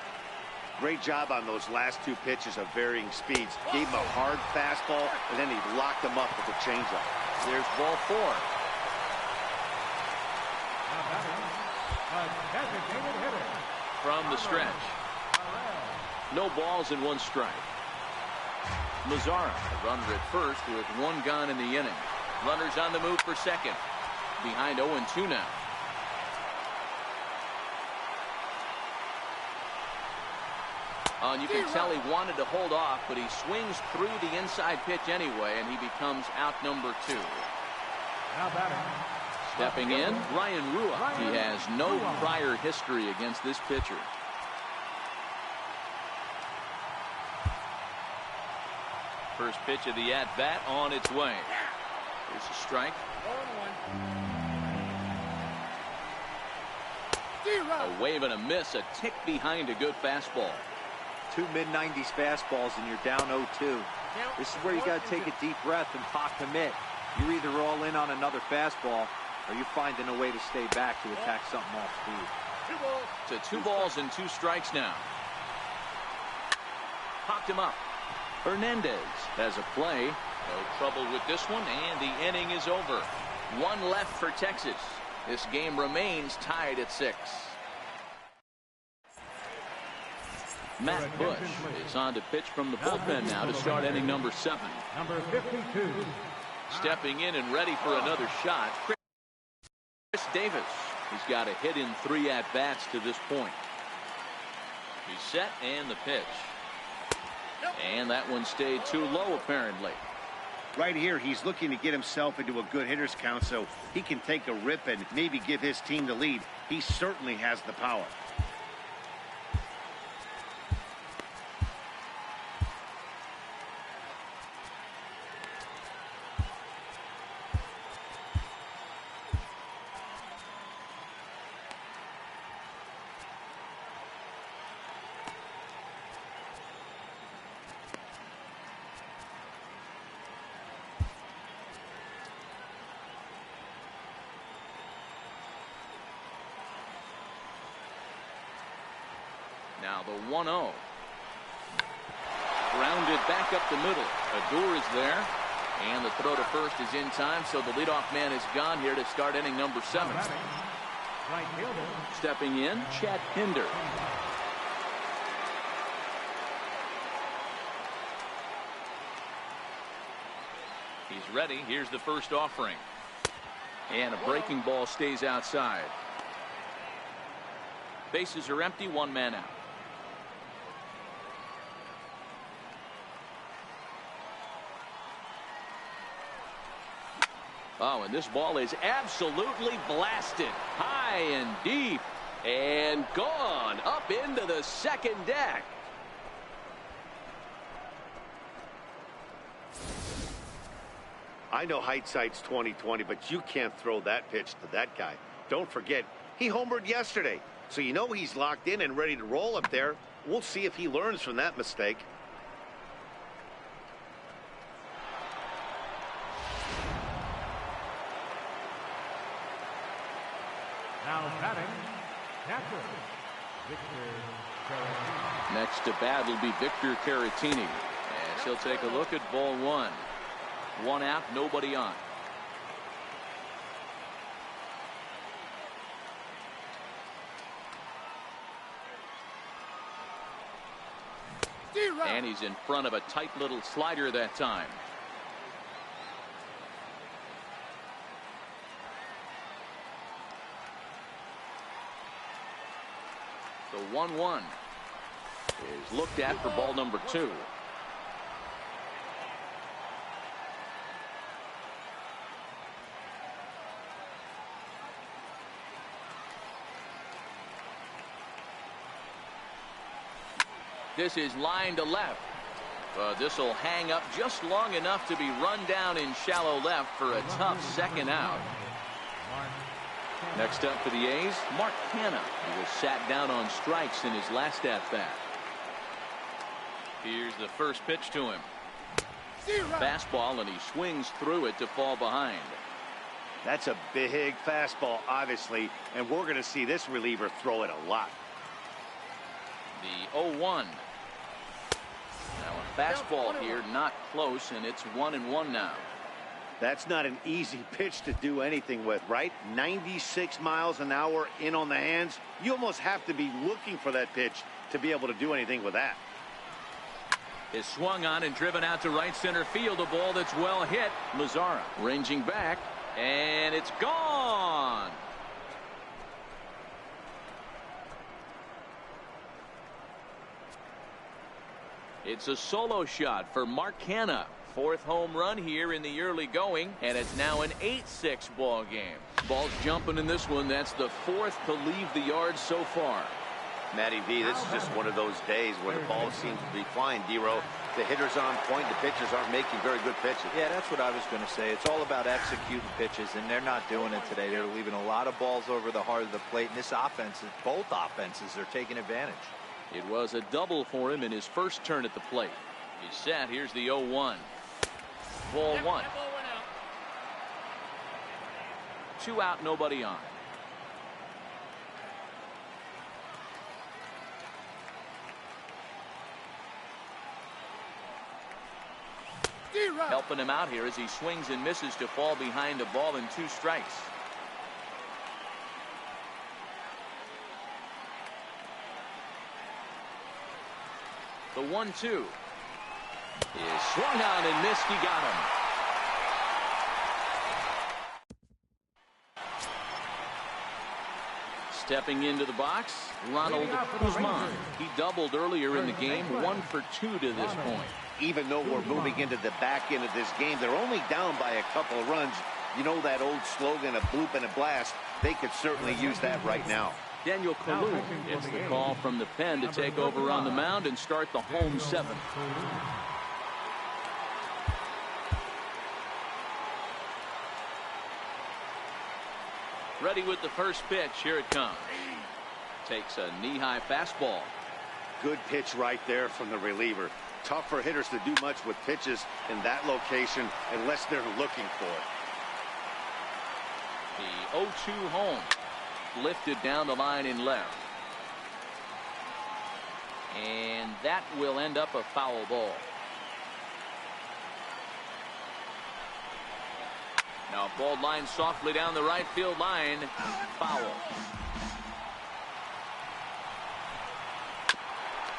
Great job on those last two pitches of varying speeds. Gave him a hard fastball, and then he locked him up with a changeup. There's ball 4. a designated hitter. From the stretch. No balls and 1 strike. Mazara, a runner at first with 1 gone in the inning. Runners on the move for second. Behind 0-2 now. And you can tell he wanted to hold off, but he swings through the inside pitch anyway, and he becomes out number 2. Now batting. Stepping in, Ryan Rua. He has no prior history against this pitcher. First pitch of the at-bat on its way. Here's a strike. A wave and a miss, a tick behind a good fastball. 2 mid-90s fastballs and you're down 0-2. This is where you got to take a deep breath and pot commit. You're either all in on another fastball or you're finding a way to stay back to attack something off speed. To 2 balls and 2 strikes now. Popped him up. Hernandez has a play. No trouble with this one, and the inning is over. 1 left for Texas. This game remains tied at 6. Matt Bush is on to pitch from the bullpen now to start inning number 7. Number 52. Stepping in and ready for another shot, Chris Davis. He's got a hit in 3 at-bats to this point. He's set, and the pitch. And that one stayed too low, apparently. Right here, he's looking to get himself into a good hitter's count so he can take a rip and maybe give his team the lead. He certainly has the power. Now the 1-0. Grounded back up the middle. Odor is there. And the throw to first is in time, so the leadoff man is gone here to start inning number 7. Right fielder. Stepping in, Chad Pinder. He's ready. Here's the first offering. And a breaking ball stays outside. Bases are empty, 1 man out. Oh, and this ball is absolutely blasted. High and deep. And gone up into the second deck. I know hindsight's 20/20, but you can't throw that pitch to that guy. Don't forget, he homered yesterday, so you know he's locked in and ready to roll up there. We'll see if he learns from that mistake. Now batting, catcher, Victor Caratini. Next to bat will be Victor Caratini. As he'll take a look at ball one. One out, nobody on. And he's in front of a tight little slider that time. The 1-1 is looked at for ball number 2. This is line to left. This will hang up just long enough to be run down in shallow left for a tough second out. Next up for the A's, Mark Canha. He was sat down on strikes in his last at-bat. Here's the first pitch to him. Fastball, and he swings through it to fall behind. That's a big fastball, obviously, and we're going to see this reliever throw it a lot. The 0-1. Now a fastball here, not close, and it's 1-1 now. That's not an easy pitch to do anything with, right? 96 miles an hour in on the hands. You almost have to be looking for that pitch to be able to do anything with that. Is swung on and driven out to right center field. A ball that's well hit. Mazara ranging back, and it's gone. It's a solo shot for Mark Canha. 4th home run here in the early going, and it's now an 8-6 ball game. Ball's jumping in this one. That's the 4th to leave the yard so far. Matty V, this is just one of those days where the ball seems to be flying, D-Row. The hitter's on point. The pitchers aren't making very good pitches. Yeah, that's what I was going to say. It's all about executing pitches, and they're not doing it today. They're leaving a lot of balls over the heart of the plate, and this offense, both offenses are taking advantage. It was a double for him in his first turn at the plate. He's set. Here's the 0-1. Ball one. 2 out, nobody on. Helping him out here as he swings and misses to fall behind a ball and 2 strikes. The 1-2 is swung on and missed. He got him. Stepping into the box, Ronald Guzman. He doubled earlier in the game, 1 for 2 to this point. Even though we're moving into the back end of this game, they're only down by a couple of runs. You know that old slogan, a bloop and a blast. They could certainly use that right now. Daniel Kalu gets the call from the pen to take over on the mound and start the home 7th. Ready with the first pitch. Here it comes. Takes a knee-high fastball. Good pitch right there from the reliever. Tough for hitters to do much with pitches in that location unless they're looking for it. The 0-2 home. Lifted down the line in left. And that will end up a foul ball. Now ball line softly down the right field line. Foul.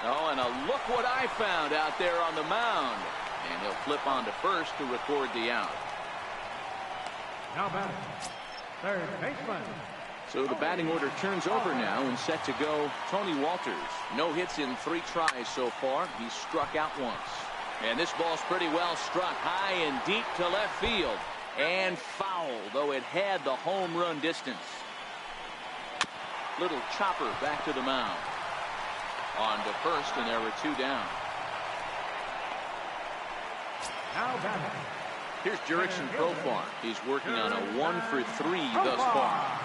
Oh, and look what I found out there on the mound. And he'll flip on to first to record the out. Now batting, third baseman. So the batting order turns over now, and set to go Tony Walters. No hits in 3 tries so far. He's struck out once. And this ball's pretty well struck high and deep to left field. And foul, though it had the home run distance. Little chopper back to the mound. On to first, and there were 2 down. Now batting, Here's Jurickson Profar. He's working on a 1-for-3 thus far.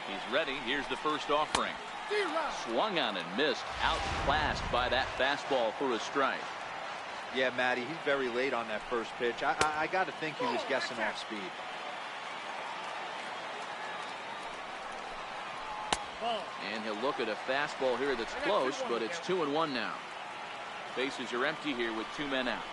He's ready. Here's the first offering. Swung on and missed. Outclassed by that fastball for a strike. Yeah, Matty, he's very late on that first pitch. I got to think he was guessing off speed. And he'll look at a fastball here that's close, but it's 2-1 now. Bases are empty here with 2 men out.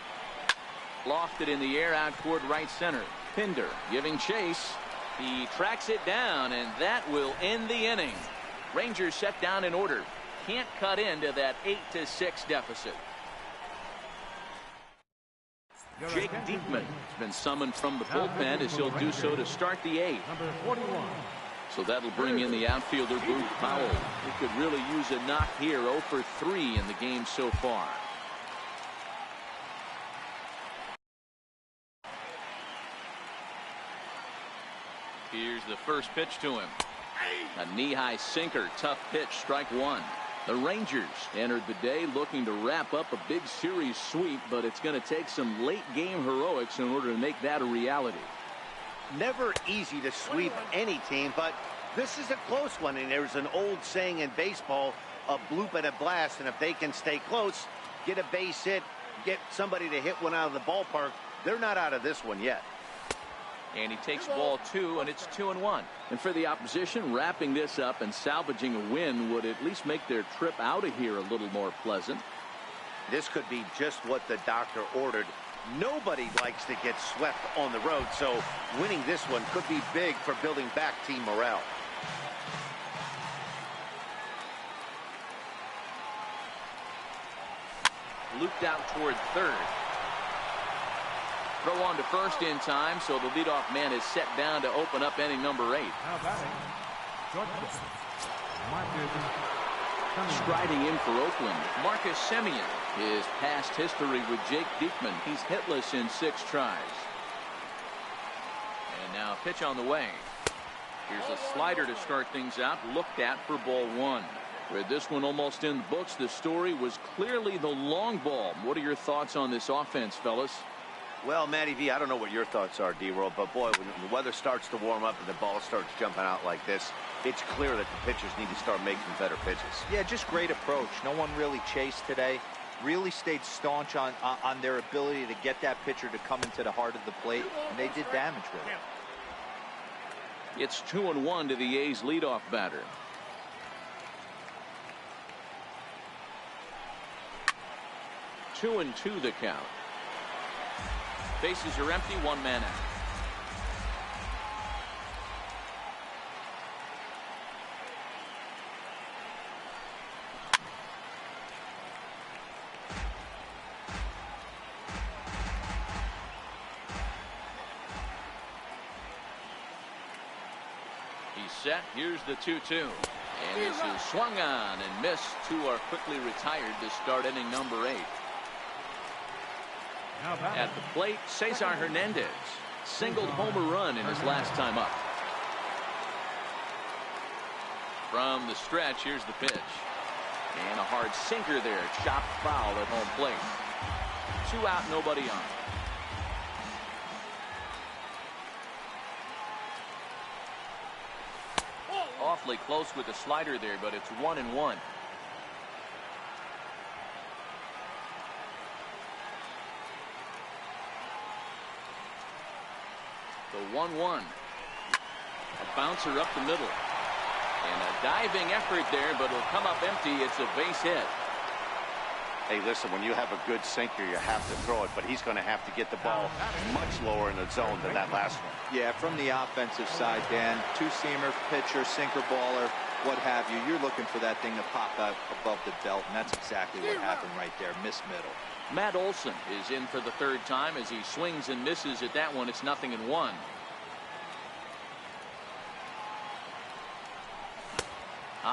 Lofted in the air out toward right center. Pinder giving chase. He tracks it down, and that will end the inning. Rangers set down in order. Can't cut into that 8-6 deficit. Jake Diekman has been summoned from the bullpen as he'll do so to start the 8th. Number 41. So that'll bring in the outfielder, Boog Powell. He could really use a knock here. 0-for-3 in the game so far. Here's the first pitch to him. A knee-high sinker. Tough pitch. Strike 1. The Rangers entered the day looking to wrap up a big series sweep, but it's going to take some late-game heroics in order to make that a reality. Never easy to sweep any team, but this is a close one, and there's an old saying in baseball, a bloop and a blast, and if they can stay close, get a base hit, get somebody to hit one out of the ballpark, they're not out of this one yet. And he takes ball 2, and it's 2-1. And for the opposition, wrapping this up and salvaging a win would at least make their trip out of here a little more pleasant. This could be just what the doctor ordered. Nobody likes to get swept on the road, so winning this one could be big for building back team morale. Looped out toward third. Throw on to first in time, so the leadoff man is set down to open up inning number 8. Now batting, shortstop, Marcus. Striding in for Oakland, Marcus Semien. His past history with Jake Diekman. He's hitless in 6 tries. And now a pitch on the way. Here's a slider to start things out. Looked at for ball 1. With this one almost in the books, the story was clearly the long ball. What are your thoughts on this offense, fellas? Well, Matty V, I don't know what your thoughts are, D-Roll, but boy, when the weather starts to warm up and the ball starts jumping out like this, it's clear that the pitchers need to start making better pitches. Yeah, just great approach. No one really chased today. Really stayed staunch on their ability to get that pitcher to come into the heart of the plate, and they did damage with it. It's 2-1 to the A's leadoff batter. Two and 2 the count. Bases are empty, 1 man out. He's set. Here's the 2-2. And this is swung on and missed. 2 are quickly retired to start inning number 8. At the plate, Cesar Hernandez singled homer run in his last time up. From the stretch, here's the pitch. And a hard sinker there. Chopped foul at home plate. 2 out, nobody on. Awfully close with the slider there, but it's 1-1. The 1-1. A bouncer up the middle. And a diving effort there, but it'll come up empty. It's a base hit. Hey, listen, when you have a good sinker, you have to throw it, but he's going to have to get the ball much lower in the zone than that last one. Yeah, from the offensive side, Dan, 2-seamer, pitcher, sinker baller, what have you. You're looking for that thing to pop out above the belt, and that's exactly what happened right there. Miss middle. Matt Olson is in for the 3rd time as he swings and misses at that one. It's 0-1.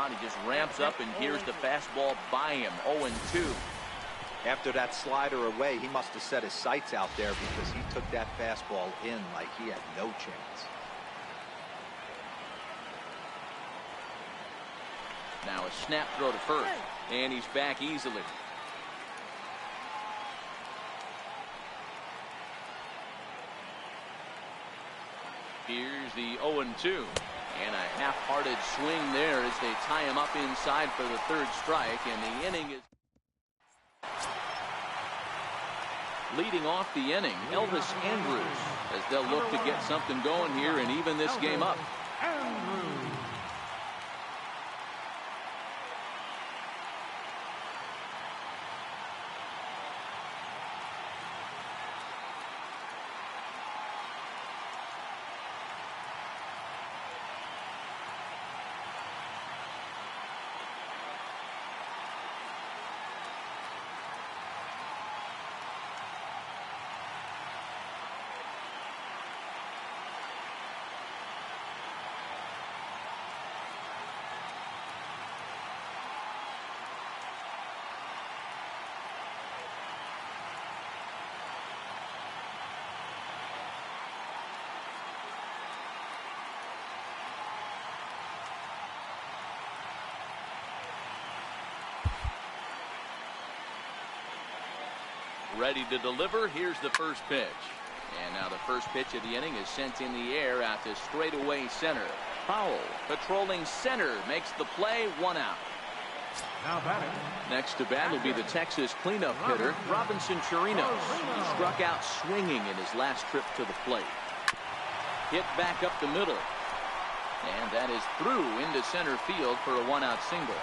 He just ramps up, and here's the fastball by him. 0-2. After that slider away, he must have set his sights out there because he took that fastball in like he had no chance. Now a snap throw to first, and he's back easily. Here's the 0-2. And a half-hearted swing there as they tie him up inside for the third strike, and the inning is leading off the inning. Elvis Andrus, as they'll look to get something going here and even this game up. Ready to deliver. Here's the first pitch. And now the first pitch of the inning is sent in the air out to straightaway center. Powell patrolling center makes the play. 1 out. Now batting. Next to bat will be the Texas cleanup hitter, Robinson Chirinos. He struck out swinging in his last trip to the plate. Hit back up the middle. And that is through into center field for a 1-out single.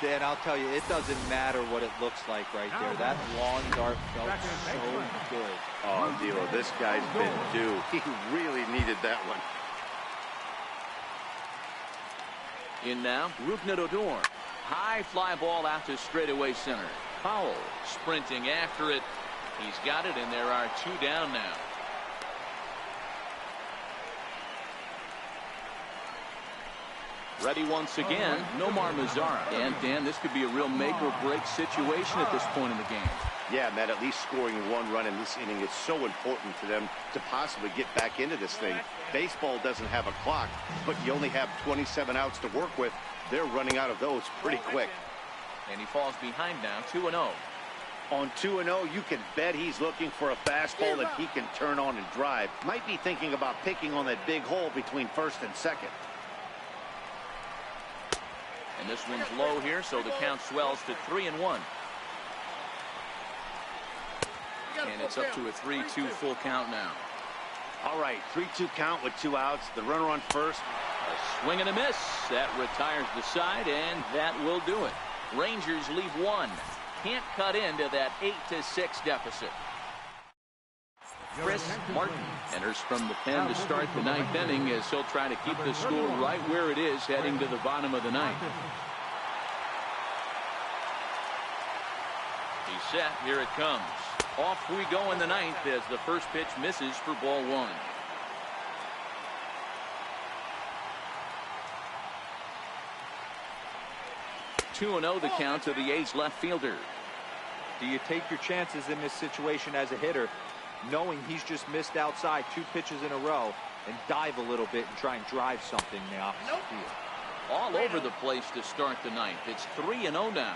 Dan, I'll tell you, it doesn't matter what it looks like right there. That lawn dart felt so good. Oh, D'Lo, this guy's been due. He really needed that one. In now, Rougned Odor. High fly ball out to straightaway center. Powell sprinting after it. He's got it, and there are 2 down now. Ready once again, Nomar Mazara. And Dan, this could be a real make or break situation at this point in the game. Yeah, Matt, at least scoring 1 run in this inning is so important for them to possibly get back into this thing. Baseball doesn't have a clock, but you only have 27 outs to work with. They're running out of those pretty quick. And he falls behind now, 2-0. On 2-0, you can bet he's looking for a fastball that he can turn on and drive. Might be thinking about picking on that big hole between first and second. And this one's low here, so the count swells to 3-1. And it's up to a 3-2 full count now. All right, 3-2 count with 2 outs. The runner on first. A swing and a miss. That retires the side, and that will do it. Rangers leave 1. Can't cut into that 8-6 deficit. Chris Martin enters from the pen to start the 9th inning as he'll try to keep the score right where it is heading to the bottom of the 9th. He's set. Here it comes. Off we go in the 9th as the first pitch misses for ball 1. Two and 0 the count to the A's left fielder. Do you take your chances in this situation as a hitter, knowing he's just missed outside 2 pitches in a row, and dive a little bit and try and drive something in the opposite field? All over the place to start the 9th. It's 3-0 now.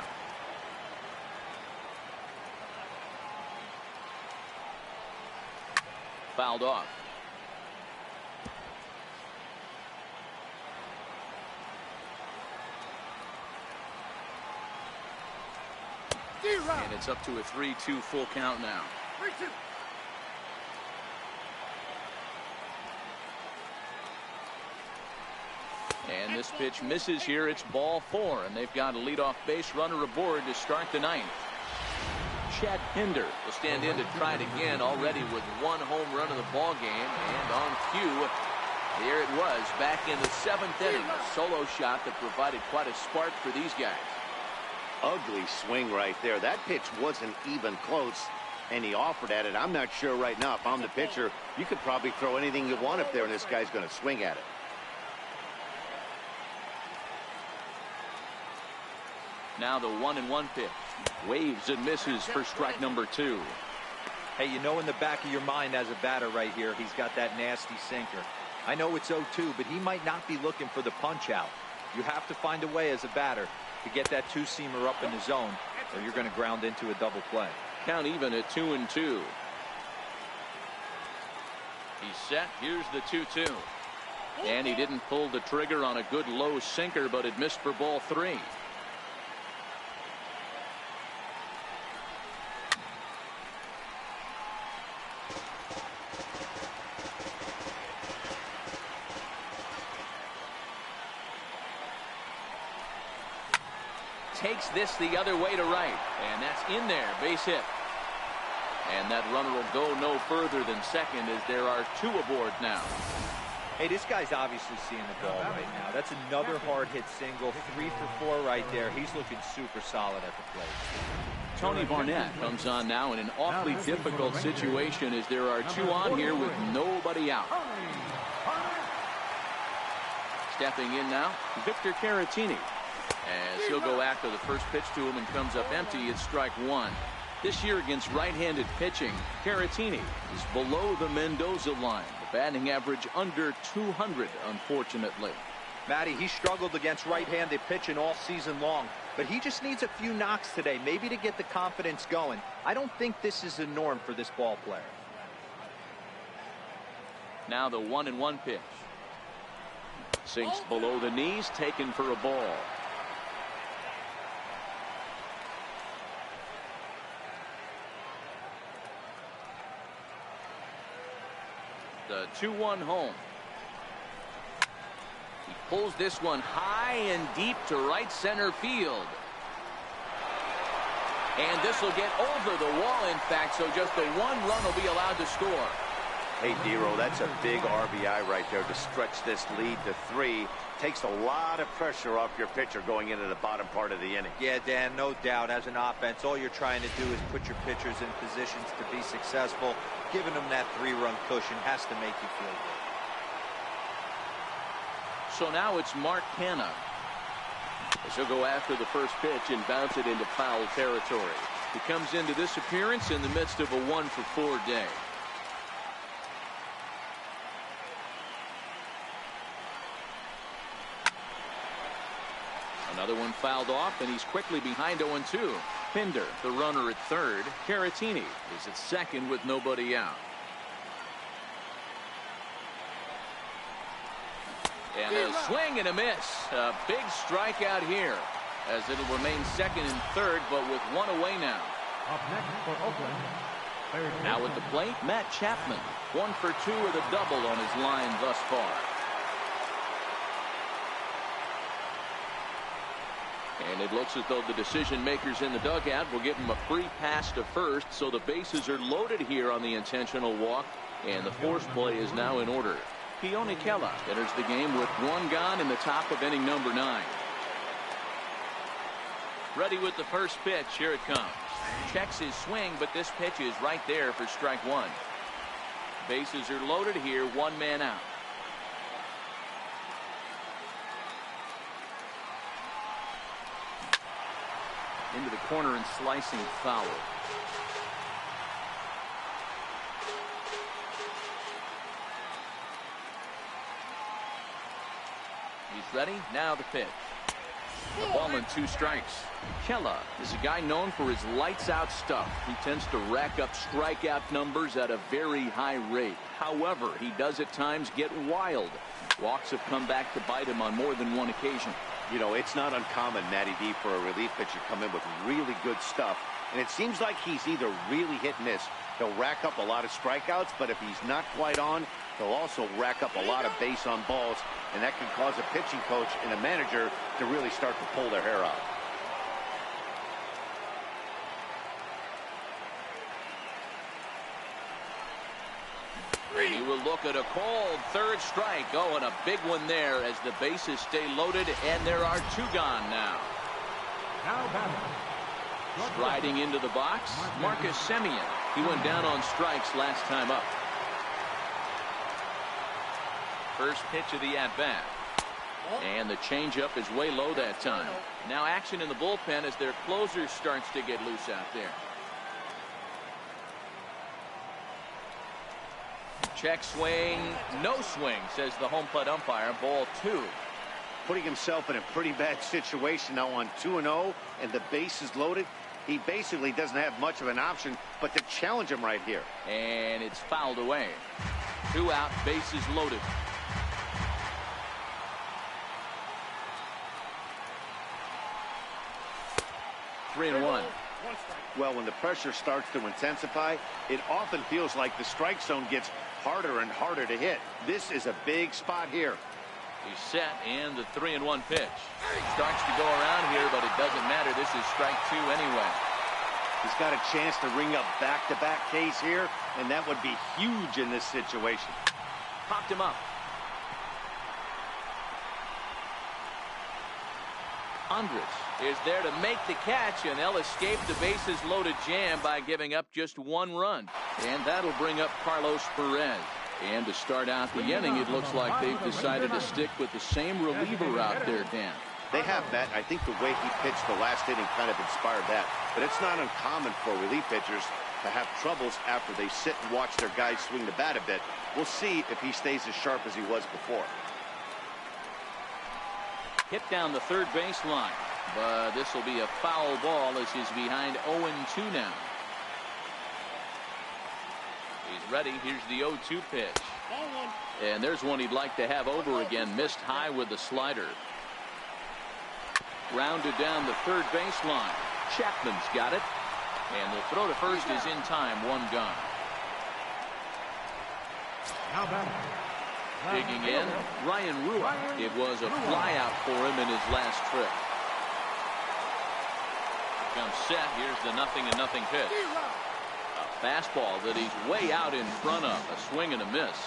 Fouled off. And it's up to a 3-2 full count now. 3-2. And this pitch misses here. It's ball 4, and they've got a leadoff base runner aboard to start the 9th. Chad Pinder will stand in to try it again, already with 1 home run of the ball game. And on cue, here it was back in the 7th inning. A solo shot that provided quite a spark for these guys. Ugly swing right there. That pitch wasn't even close, and he offered at it. I'm not sure right now, if I'm the pitcher, you could probably throw anything you want up there, and this guy's going to swing at it. Now the 1-1 pitch. Waves and misses for strike number 2. Hey, you know in the back of your mind as a batter right here, he's got that nasty sinker. I know it's 0-2, but he might not be looking for the punch out. You have to find a way as a batter to get that two-seamer up in the zone, or you're going to ground into a double play. Count even at 2-2. He's set. Here's the 2-2. And he didn't pull the trigger on a good low sinker, but it missed for ball 3. Takes this the other way to right, and that's in there. Base hit. And that runner will go no further than second as there are 2 aboard now. Hey, this guy's obviously seeing the ball right now. That's another hard hit single. 3 for 4 right there. He's looking super solid at the plate. Tony Barnett comes on now in an awfully difficult situation as there are 2 on here with nobody out. Stepping in now, Victor Caratini. As he'll go after the first pitch to him and comes up empty, it's strike 1. This year against right-handed pitching, Caratini is below the Mendoza line. The batting average under 200, unfortunately. Matty, he struggled against right-handed pitching all season long, but he just needs a few knocks today, maybe to get the confidence going. I don't think this is the norm for this ball player. Now the 1-1 pitch. Sinks below the knees, taken for a ball. The 2-1 home. He pulls this one high and deep to right center field. And this will get over the wall, in fact, so just the 1 run will be allowed to score. Hey, Dero, that's a big RBI right there to stretch this lead to 3. Takes a lot of pressure off your pitcher going into the bottom part of the inning. Yeah, Dan, no doubt. As an offense, all you're trying to do is put your pitchers in positions to be successful. Giving them that 3-run cushion has to make you feel good. So now it's Mark Canha. He'll go after the first pitch and bounce it into foul territory. He comes into this appearance in the midst of a 1-for-4 day. Another one fouled off, and he's quickly behind 0-2. Pinder, the runner at third. Caratini is at second with nobody out. And a swing and a miss. A big strikeout here, as it'll remain second and third, but with 1 away now. Up next for Oakland. Now at the plate, Matt Chapman. 1 for 2 with a double on his line thus far. And it looks as though the decision makers in the dugout will give him a free pass to first, so the bases are loaded here on the intentional walk, and the force play is now in order. Keone Kela enters the game with 1 gone in the top of inning number 9. Ready with the first pitch. Here it comes. Checks his swing, but this pitch is right there for strike 1. Bases are loaded here, 1 man out. Into the corner and slicing foul. He's ready. Now the pitch. The ball and 2 strikes. Kela is a guy known for his lights out stuff. He tends to rack up strikeout numbers at a very high rate. However, he does at times get wild. Walks have come back to bite him on more than 1 occasion. You know, it's not uncommon, Matty D, for a relief pitcher to come in with really good stuff. And it seems like he's either really hit and miss. He'll rack up a lot of strikeouts, but if he's not quite on, he'll also rack up a lot of base on balls. And that can cause a pitching coach and a manager to really start to pull their hair out. He will look at a called 3rd strike. Oh, and a big one there as the bases stay loaded, and there are 2 gone now. Now batting. Striding into the box, Marcus Semien. He went down on strikes last time up. First pitch of the at-bat. And the changeup is way low that time. Now action in the bullpen as their closer starts to get loose out there. Check swing, no swing, says the home plate umpire. Ball 2. Putting himself in a pretty bad situation now on 2-0, and the base is loaded. He basically doesn't have much of an option but to challenge him right here. And it's fouled away. 2 out, bases loaded. Three and one. Well, when the pressure starts to intensify, it often feels like the strike zone gets harder and harder to hit. This is a big spot here. He's set, and the 3-1 pitch. Starts to go around here, but it doesn't matter. This is strike 2 anyway. He's got a chance to ring up back-to-back Ks here, and that would be huge in this situation. Popped him up. Andres is there to make the catch, and they'll escape the bases loaded jam by giving up just 1 run. And that'll bring up Carlos Perez. And to start out the inning, it looks like they've decided to stick with the same reliever out there, Dan. They have, Matt. I think the way he pitched the last inning kind of inspired that. But it's not uncommon for relief pitchers to have troubles after they sit and watch their guys swing the bat a bit. We'll see if he stays as sharp as he was before. Hit down the third baseline, but this will be a foul ball as he's behind 0-2 now. He's ready. Here's the 0-2 pitch. And there's one he'd like to have over again. Missed high with the slider. Rounded down the third baseline. Chapman's got it. And the throw to first is in time. 1 gone. How about Digging in, Ryan Rua. It was a flyout for him in his last trip. Comes set. Here's the 0-0 pitch. A fastball that he's way out in front of. A swing and a miss.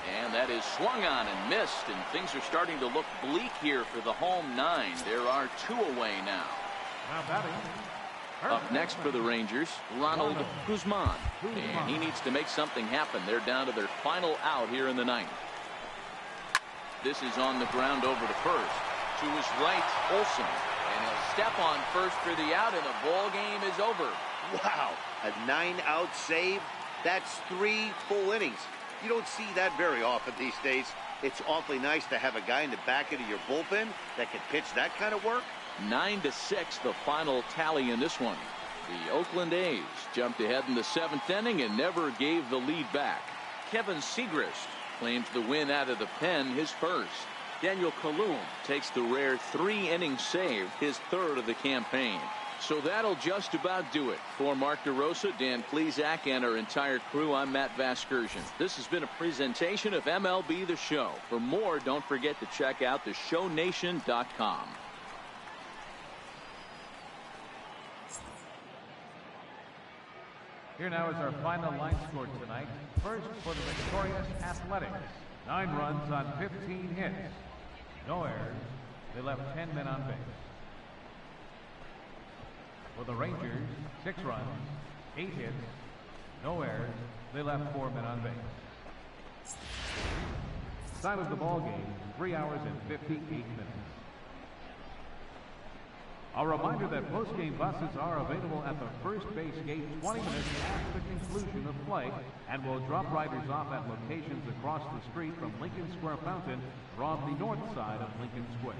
And that is swung on and missed, and things are starting to look bleak here for the home 9. There are 2 away now. Up next for the Rangers, Ronald Guzman. And he needs to make something happen. They're down to their final out here in the 9th. This is on the ground over to first. To his right, Olsen. And he'll step on first for the out, and the ball game is over. Wow, a 9-out save. That's 3 full innings. You don't see that very often these days. It's awfully nice to have a guy in the back end of your bullpen that can pitch that kind of work. 9-6, the final tally in this one. The Oakland A's jumped ahead in the 7th inning and never gave the lead back. Kevin Segrist claims the win out of the pen, his first. Daniel Colum takes the rare 3-inning save, his 3rd of the campaign. So that'll just about do it. For Mark DeRosa, Dan Plesac, and our entire crew, I'm Matt Vasgersian. This has been a presentation of MLB The Show. For more, don't forget to check out theshownation.com. Here now is our final line score tonight. First for the victorious Athletics. 9 runs on 15 hits. No errors. They left 10 men on base. For the Rangers, 6 runs, 8 hits, no errors. They left 4 men on base. Time of the ball game, 3 hours and 58 minutes. A reminder that post-game buses are available at the first base gate 20 minutes after the conclusion of play and will drop riders off at locations across the street from Lincoln Square Fountain or on the north side of Lincoln Square.